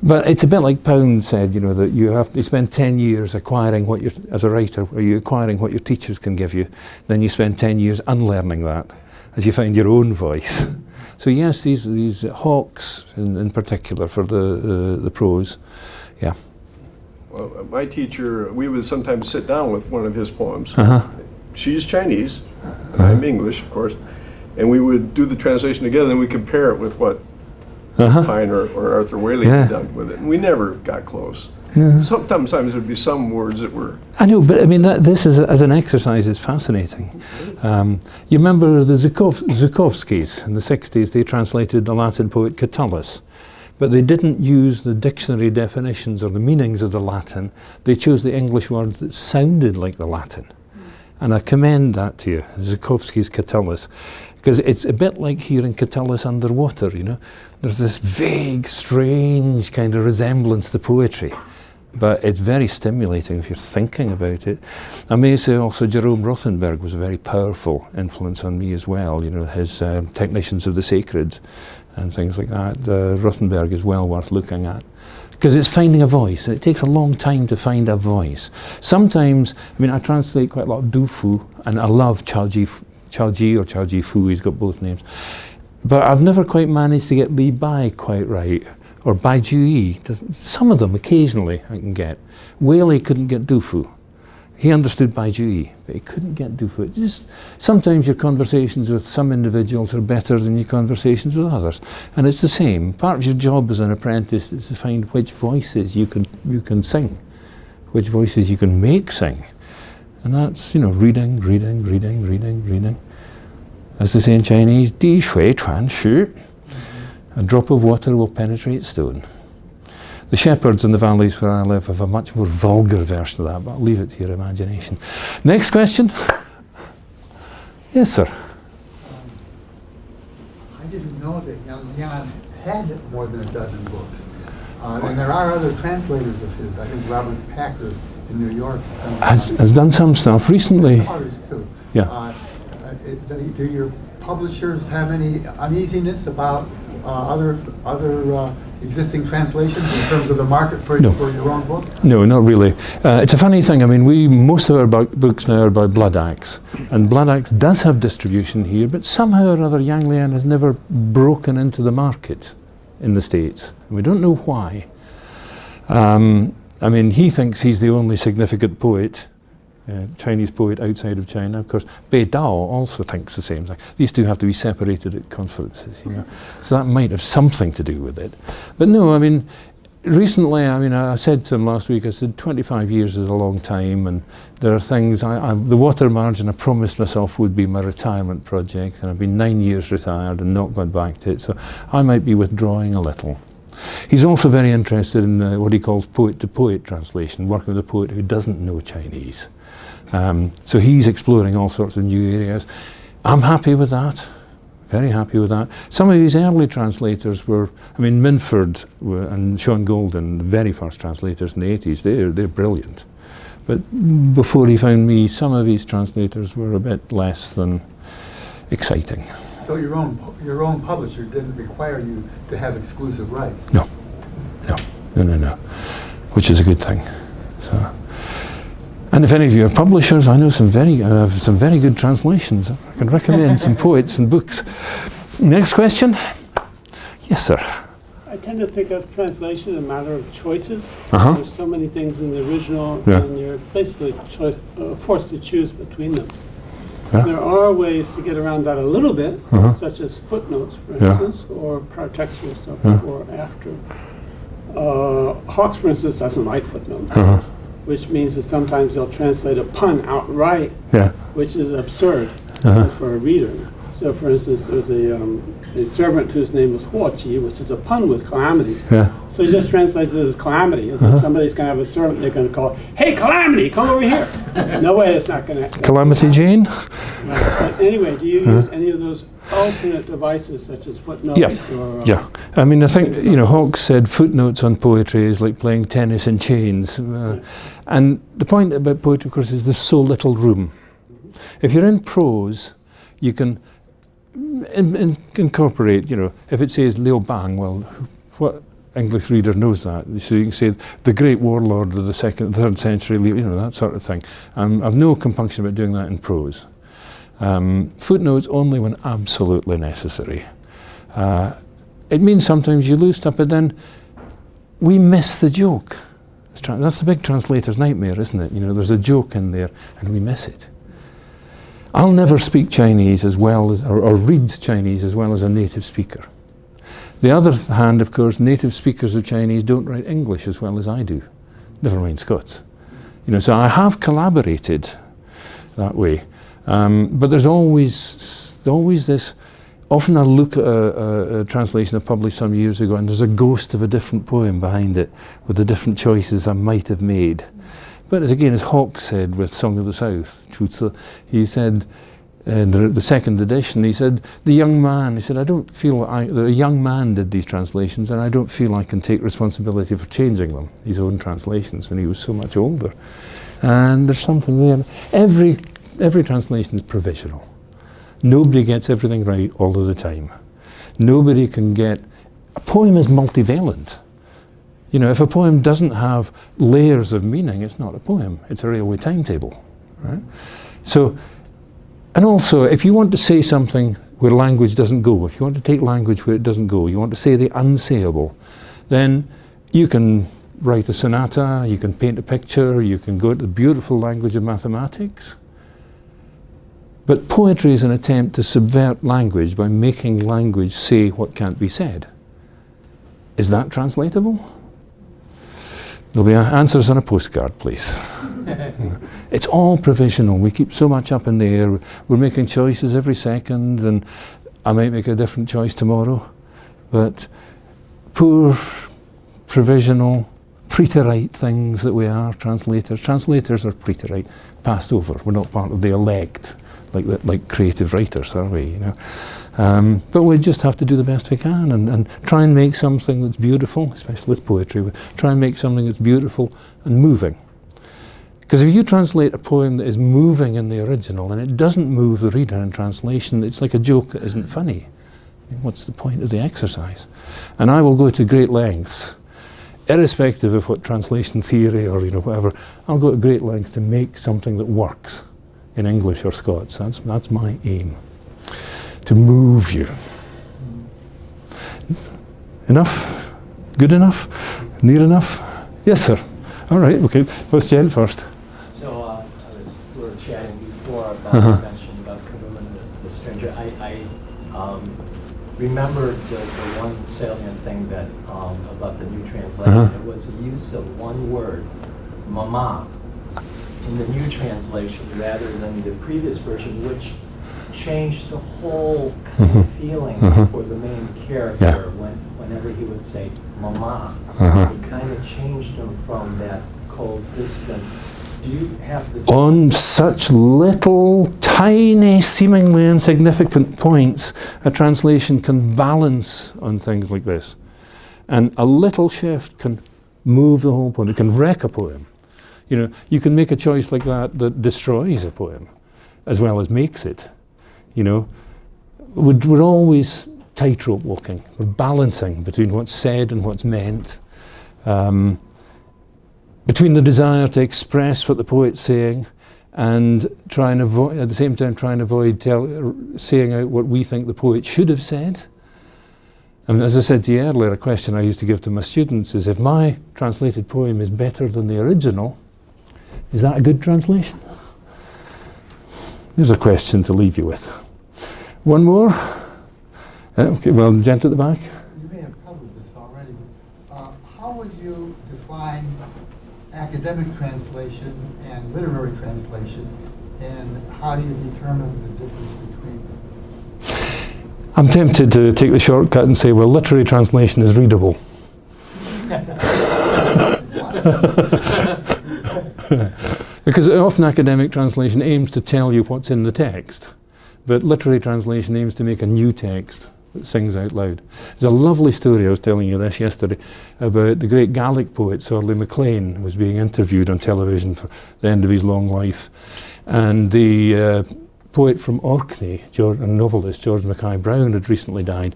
But it's a bit like Pound said, that you have to spend 10 years acquiring as a writer, or you acquiring what your teachers can give you, then you spend 10 years unlearning that as you find your own voice. So yes, these Hawks in particular for the prose, yeah. Well, my teacher, we would sometimes sit down with one of his poems. She's Chinese, I'm English, of course, and we would do the translation together and we compare it with what Pine or Arthur Waley had done with it, and we never got close. Sometimes there would be some words that were... I know, but I mean, this is, as an exercise, is fascinating. You remember the Zukowskis in the 60s, they translated the Latin poet Catullus, but they didn't use the dictionary definitions or the meanings of the Latin. They chose the English words that sounded like the Latin. And I commend that to you, Zukowski's Catullus, because it's a bit like hearing Catullus underwater, There's this vague, strange kind of resemblance to poetry, but it's very stimulating if you're thinking about it. I may say also Jerome Rothenberg was a very powerful influence on me as well, his Technicians of the Sacred and things like that. Rothenberg is well worth looking at, because it's finding a voice. It takes a long time to find a voice. Sometimes, I translate quite a lot of Du Fu, and I love Chao Ji or Chao Ji Fu, he's got both names. But I've never quite managed to get Li Bai quite right, or Bai Ju Yi. Some of them, occasionally, I can get. Waley couldn't get Du Fu. He understood Bai Ju Yi, but he couldn't get Du Fu. Sometimes your conversations with some individuals are better than your conversations with others. And it's the same. Part of your job as an apprentice is to find which voices you can sing, which voices you can make sing. And that's, reading. As they say in Chinese, Di Shui Chuan Shu. A drop of water will penetrate stone. The shepherds in the valleys where I live have a much more vulgar version of that, but I'll leave it to your imagination. Next question. Yes, sir. I didn't know that Lian had more than a dozen books. And there are other translators of his. I think Robert Packer in New York. Has done some stuff recently. Others too. Yeah. Do your publishers have any uneasiness about other existing translations in terms of the market for your own book? No, not really. It's a funny thing. I mean, most of our books now are by Blood Axe, and Blood Axe does have distribution here, but somehow or other Yang Lian has never broken into the market in the States. We don't know why. I mean, he thinks he's the only significant poet, Chinese poet outside of China. Of course, Bei Dao also thinks the same thing. These two have to be separated at conferences, you know. So that might have something to do with it. But no, I mean, recently, I mean, I said to him last week, I said 25 years is a long time, and there are things, the water margin I promised myself would be my retirement project, and I've been 9 years retired and not gone back to it, so I might be withdrawing a little. He's also very interested in what he calls poet-to-poet translation, working with a poet who doesn't know Chinese. So he's exploring all sorts of new areas. I'm happy with that, very happy with that. Some of his early translators were, I mean, Minford and Sean Golden, the very first translators in the 80s, they're brilliant. But before he found me, some of his translators were a bit less than exciting. So your own publisher didn't require you to have exclusive rights? No, which is a good thing. So, and if any of you are publishers, I know some very good translations. I can recommend some poets and books. Next question. Yes, sir. I tend to think of translation as a matter of choices. Uh-huh. There's so many things in the original, Yeah. and you're basically forced to choose between them. Yeah. There are ways to get around that a little bit, Uh-huh. such as footnotes, for Yeah. instance, or paratextual stuff Yeah. before, after. Hawks, for instance, doesn't like footnotes, Uh-huh. which means that sometimes they'll translate a pun outright, Yeah. which is absurd Uh-huh. for a reader. So, for instance, there's a servant whose name was Huoqi, which is a pun with calamity. Yeah. So he just translates it as calamity. As if somebody's going to have a servant, they're going to call, "Hey, Calamity, come over here." No way, it's not going to. Calamity Jane. But anyway, do you use any of those alternate devices, such as footnotes? Yeah. Or, Yeah, I mean, I think, you know, Hawks said footnotes on poetry is like playing tennis in chains. And the point about poetry, of course, is there's so little room. If you're in prose, you can incorporate, you know, if it says Liu Bang, well, what English reader knows that? So you can say the great warlord of the 3rd century, you know, that sort of thing. I've no compunction about doing that in prose. Footnotes only when absolutely necessary. It means sometimes you lose stuff, but then we miss the joke. That's the big translator's nightmare, isn't it? You know, there's a joke in there and we miss it. I'll never speak Chinese as well as, or read Chinese as well as a native speaker. The other hand, of course, native speakers of Chinese don't write English as well as I do. Never mind Scots. You know, so I have collaborated that way. But there's always this, often I look at a translation I published some years ago and there's a ghost of a different poem behind it with the different choices I might have made. But as Hawks said with Song of the South, he said, in the 2nd edition, he said, the young man, he said, I don't feel, the young man did these translations and I don't feel I can take responsibility for changing them, his own translations, when he was so much older. And there's something there. Every translation is provisional. Nobody gets everything right all of the time. Nobody can get, a poem is multivalent. You know, if a poem doesn't have layers of meaning, it's not a poem, it's a railway timetable, right? So, and also, if you want to say something where language doesn't go, if you want to take language where it doesn't go, you want to say the unsayable, then you can write a sonata, you can paint a picture, you can go to the beautiful language of mathematics. But poetry is an attempt to subvert language by making language say what can't be said. Is that translatable? There'll be answers on a postcard, please. It's all provisional. We keep so much up in the air. We're making choices every second, and I might make a different choice tomorrow. But poor, provisional, preterite things that we are, translators. Translators are preterite, passed over. We're not part of the elect, like creative writers, are we? You know? But we just have to do the best we can and try and make something that's beautiful, especially with poetry. We try and make something that's beautiful and moving. Because if you translate a poem that is moving in the original and it doesn't move the reader in translation, it's like a joke that isn't funny. What's the point of the exercise? And I will go to great lengths, irrespective of what translation theory or whatever, I'll go to great lengths to make something that works in English or Scots. That's my aim, to move you. Enough? Good enough? Near enough? Yes, sir. All right, okay. First Jen first. So we were chatting before about you mentioned about Coroner, the stranger. I remembered the one salient thing that about the new translation. It was the use of one word, mama, in the new translation rather than the previous version, which changed the whole kind of feeling for the main character whenever he would say mama. It kind of changed him from that cold, distant. Do you have this? On such little, tiny, seemingly insignificant points, a translation can balance on things like this. And a little shift can move the whole poem. It can wreck a poem. You can make a choice like that destroys a poem as well as makes it. We're always tightrope walking. We're balancing between what's said and what's meant. Between the desire to express what the poet's saying and try and avoid, at the same time, try and avoid saying out what we think the poet should have said. And as I said to you earlier, a question I used to give to my students is, if my translated poem is better than the original, is that a good translation? There's a question to leave you with. One more? Okay, well, gent at the back. You may have covered this already, but how would you define academic translation and literary translation, and how do you determine the difference between them? I'm tempted to take the shortcut and say, well, literary translation is readable. Because often academic translation aims to tell you what's in the text, but literary translation aims to make a new text that sings out loud. There's a lovely story, I was telling you this yesterday, about the great Gaelic poet Sorley MacLean was being interviewed on television for the end of his long life. And the poet from Orkney, and novelist George Mackay Brown, had recently died.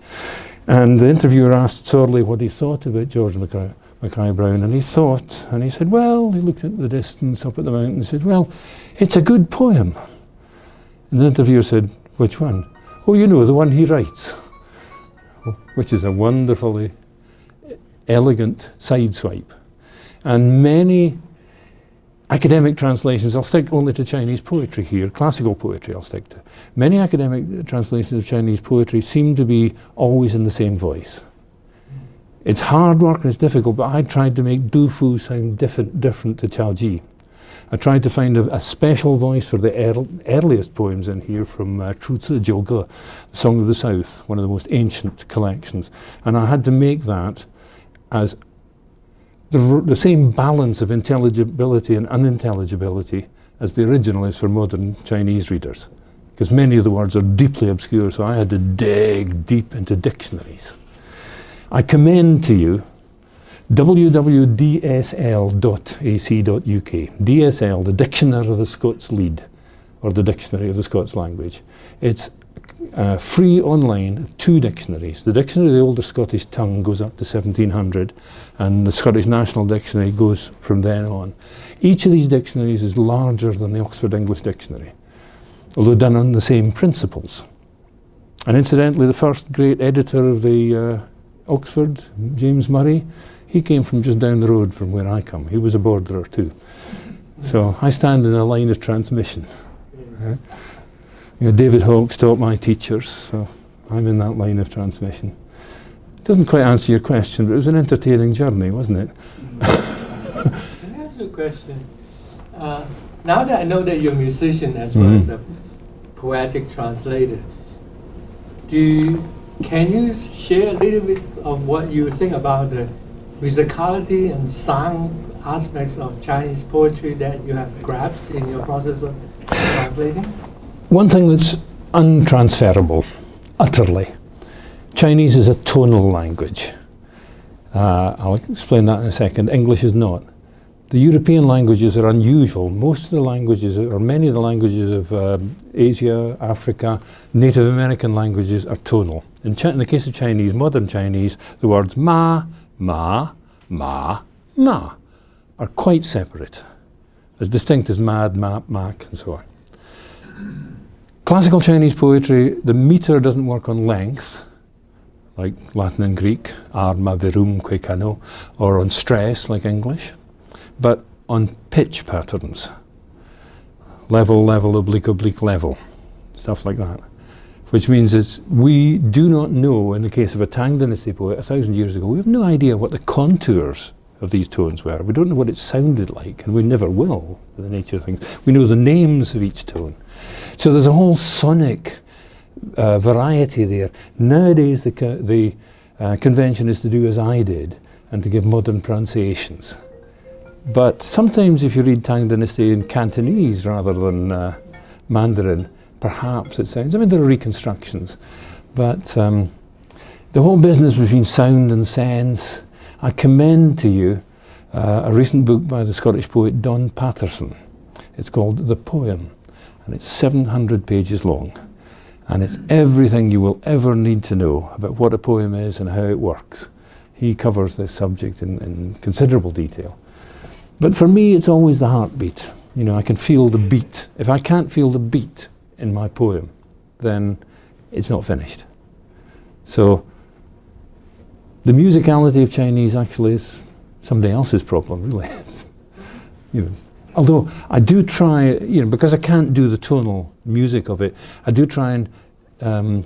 And the interviewer asked Sorley what he thought about George Mackay Brown, and he said, well, he looked at the distance up at the mountain and said, well, it's a good poem. And the interviewer said, which one? Oh, the one he writes. Which is a wonderfully elegant sideswipe. And many academic translations, I'll stick only to Chinese poetry here, classical poetry I'll stick to. Many academic translations of Chinese poetry seem to be always in the same voice. It's hard work and it's difficult, but I tried to make Du Fu sound different to Chao Ji. I tried to find a special voice for the earliest poems in here from Chu Zi Jiu Ge, the Song of the South, one of the most ancient collections. And I had to make that as the same balance of intelligibility and unintelligibility as the original is for modern Chinese readers. Because many of the words are deeply obscure, so I had to dig deep into dictionaries. I commend to you www.dsl.ac.uk. DSL, the Dictionary of the Scots Lead, or the Dictionary of the Scots Language. It's free online, 2 dictionaries. The Dictionary of the Older Scottish Tongue goes up to 1700, and the Scottish National Dictionary goes from then on. Each of these dictionaries is larger than the Oxford English Dictionary, although done on the same principles. And incidentally, the first great editor of the Oxford, James Murray, he came from just down the road from where I come. He was a borderer too. So I stand in a line of transmission. David Hawkes taught my teachers, so I'm in that line of transmission. It doesn't quite answer your question, but it was an entertaining journey, wasn't it? Can I ask you a question? Now that I know that you're a musician as well as a poetic translator, can you share a little bit of what you think about the musicality and sound aspects of Chinese poetry that you have grasped in your process of translating? One thing that's untransferable, utterly. Chinese is a tonal language. I'll explain that in a second. English is not. The European languages are unusual. Most of the languages, or many of the languages of Asia, Africa, Native American languages are tonal. In the case of Chinese, modern Chinese, the words ma, ma, ma, ma are quite separate, as distinct as mad, map, mac, and so on. Classical Chinese poetry, the meter doesn't work on length, like Latin and Greek, arma virum que cano, or on stress, like English, but on pitch patterns. Level, level, oblique, oblique, level, stuff like that. Which means we do not know, in the case of a Tang Dynasty poet 1,000 years ago, we have no idea what the contours of these tones were. We don't know what it sounded like, and we never will, with the nature of things. We know the names of each tone. So there's a whole sonic variety there. Nowadays, the convention is to do as I did, and to give modern pronunciations. But sometimes if you read Tang Dynasty in Cantonese rather than Mandarin, perhaps it sounds, I mean, there are reconstructions, but the whole business between sound and sense, I commend to you a recent book by the Scottish poet Don Patterson. It's called The Poem, and it's 700 pages long, and it's everything you will ever need to know about what a poem is and how it works. He covers this subject in considerable detail. But for me, it's always the heartbeat. You know, I can feel the beat. If I can't feel the beat in my poem, then it's not finished. So the musicality of Chinese actually is somebody else's problem, really. You know, although I do try, you know, because I can't do the tonal music of it, I do try and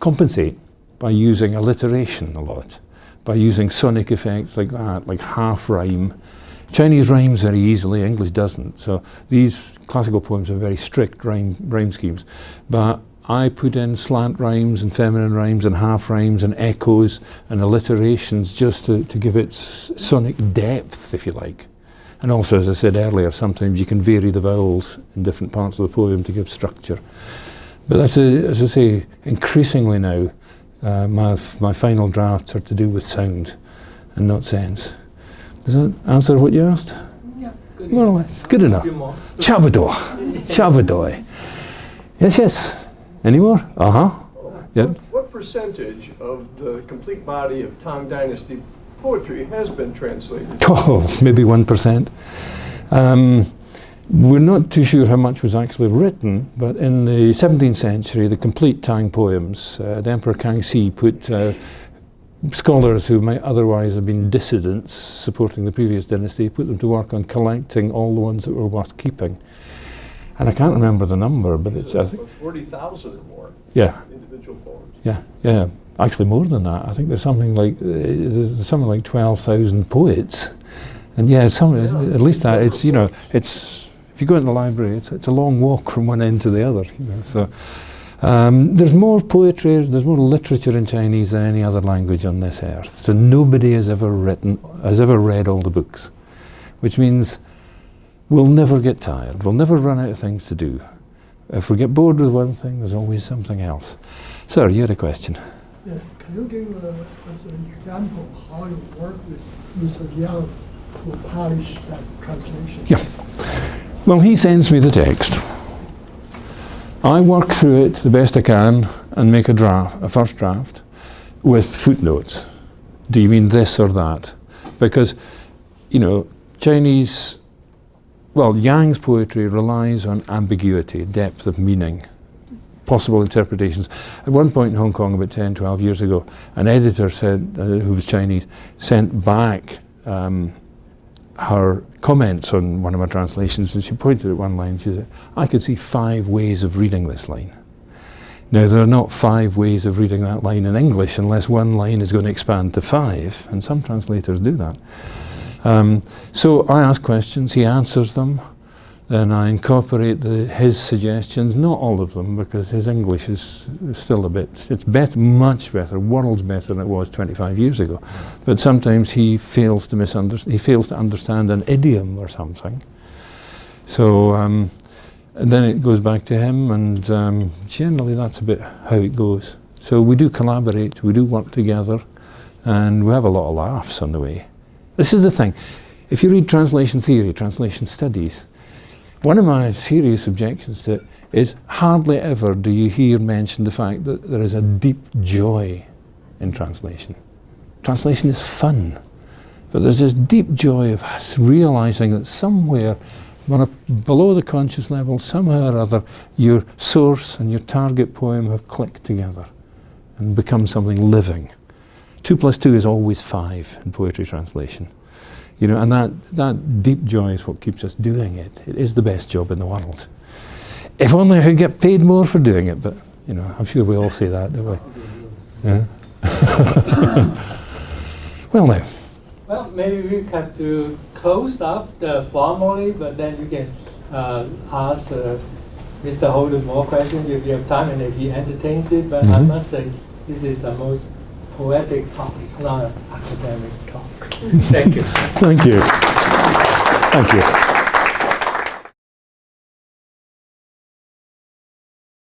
compensate by using alliteration a lot, by using sonic effects like that, like half rhyme. Chinese rhymes very easily, English doesn't. So these classical poems are very strict rhyme schemes. But I put in slant rhymes and feminine rhymes and half rhymes and echoes and alliterations just to give it sonic depth, if you like. And also, as I said earlier, sometimes you can vary the vowels in different parts of the poem to give structure. But that's, as I say, increasingly now, my final drafts are to do with sound and not sense. Does that answer what you asked? Yeah, good More or less. Good enough. Chabador. Chabadoi. Yes, yes. Any more? Uh-huh. Yep. What percentage of the complete body of Tang Dynasty poetry has been translated? Oh, maybe 1%. We're not too sure how much was actually written, but in the 17th century, the complete Tang poems, the Emperor Kangxi put scholars who might otherwise have been dissidents supporting the previous dynasty, put them to work on collecting all the ones that were worth keeping. And I can't remember the number, but it's, I think, 40,000 or more. Yeah. Individual poems. Yeah, yeah. Actually, more than that. I think there's something like 12,000 poets, and yeah, at least that. It's, you know, it's, if you go in the library, it's a long walk from one end to the other. You know, so there's more poetry, there's more literature in Chinese than any other language on this earth. So nobody has ever read all the books, which means we'll never get tired. We'll never run out of things to do. If we get bored with one thing, there's always something else. Sir, you had a question. Yeah, can you give us an example how you work with Mr. Lian to polish that translation? Yeah. Well, he sends me the text. I work through it the best I can and make a first draft, with footnotes. Do you mean this or that? Because, you know, Chinese, well, Yang's poetry relies on ambiguity, depth of meaning, possible interpretations. At one point in Hong Kong, about 10, 12 years ago, an editor said, who was Chinese, sent back her comments on one of my translations, and she pointed at one line. She said, I could see 5 ways of reading this line. Now, there are not 5 ways of reading that line in English unless one line is going to expand to 5, and some translators do that. So I ask questions, he answers them, then I incorporate his suggestions, not all of them, because his English is still a bit, it's much better, worlds better than it was 25 years ago. But sometimes he fails to understand an idiom or something. So, and then it goes back to him, and generally that's a bit how it goes. So we do collaborate, we do work together, and we have a lot of laughs on the way. This is the thing. if you read translation theory, translation studies, one of my serious objections to it is hardly ever do you hear mention the fact that there is a deep joy in translation. Translation is fun, but there's this deep joy of us realizing that somewhere below the conscious level, somehow or other, your source and your target poem have clicked together and become something living. 2 + 2 is always 5 in poetry translation. You know, and that deep joy is what keeps us doing it. It is the best job in the world. If only I could get paid more for doing it, but you know, I'm sure we all say that, don't we? Yeah. Well now. Well, maybe we have to close up formally, but then you can ask Mr. Holton more questions if you have time and if he entertains it. But I must say, this is the most poetic talk. It's not an academic talk. Thank you. Thank you. Thank you.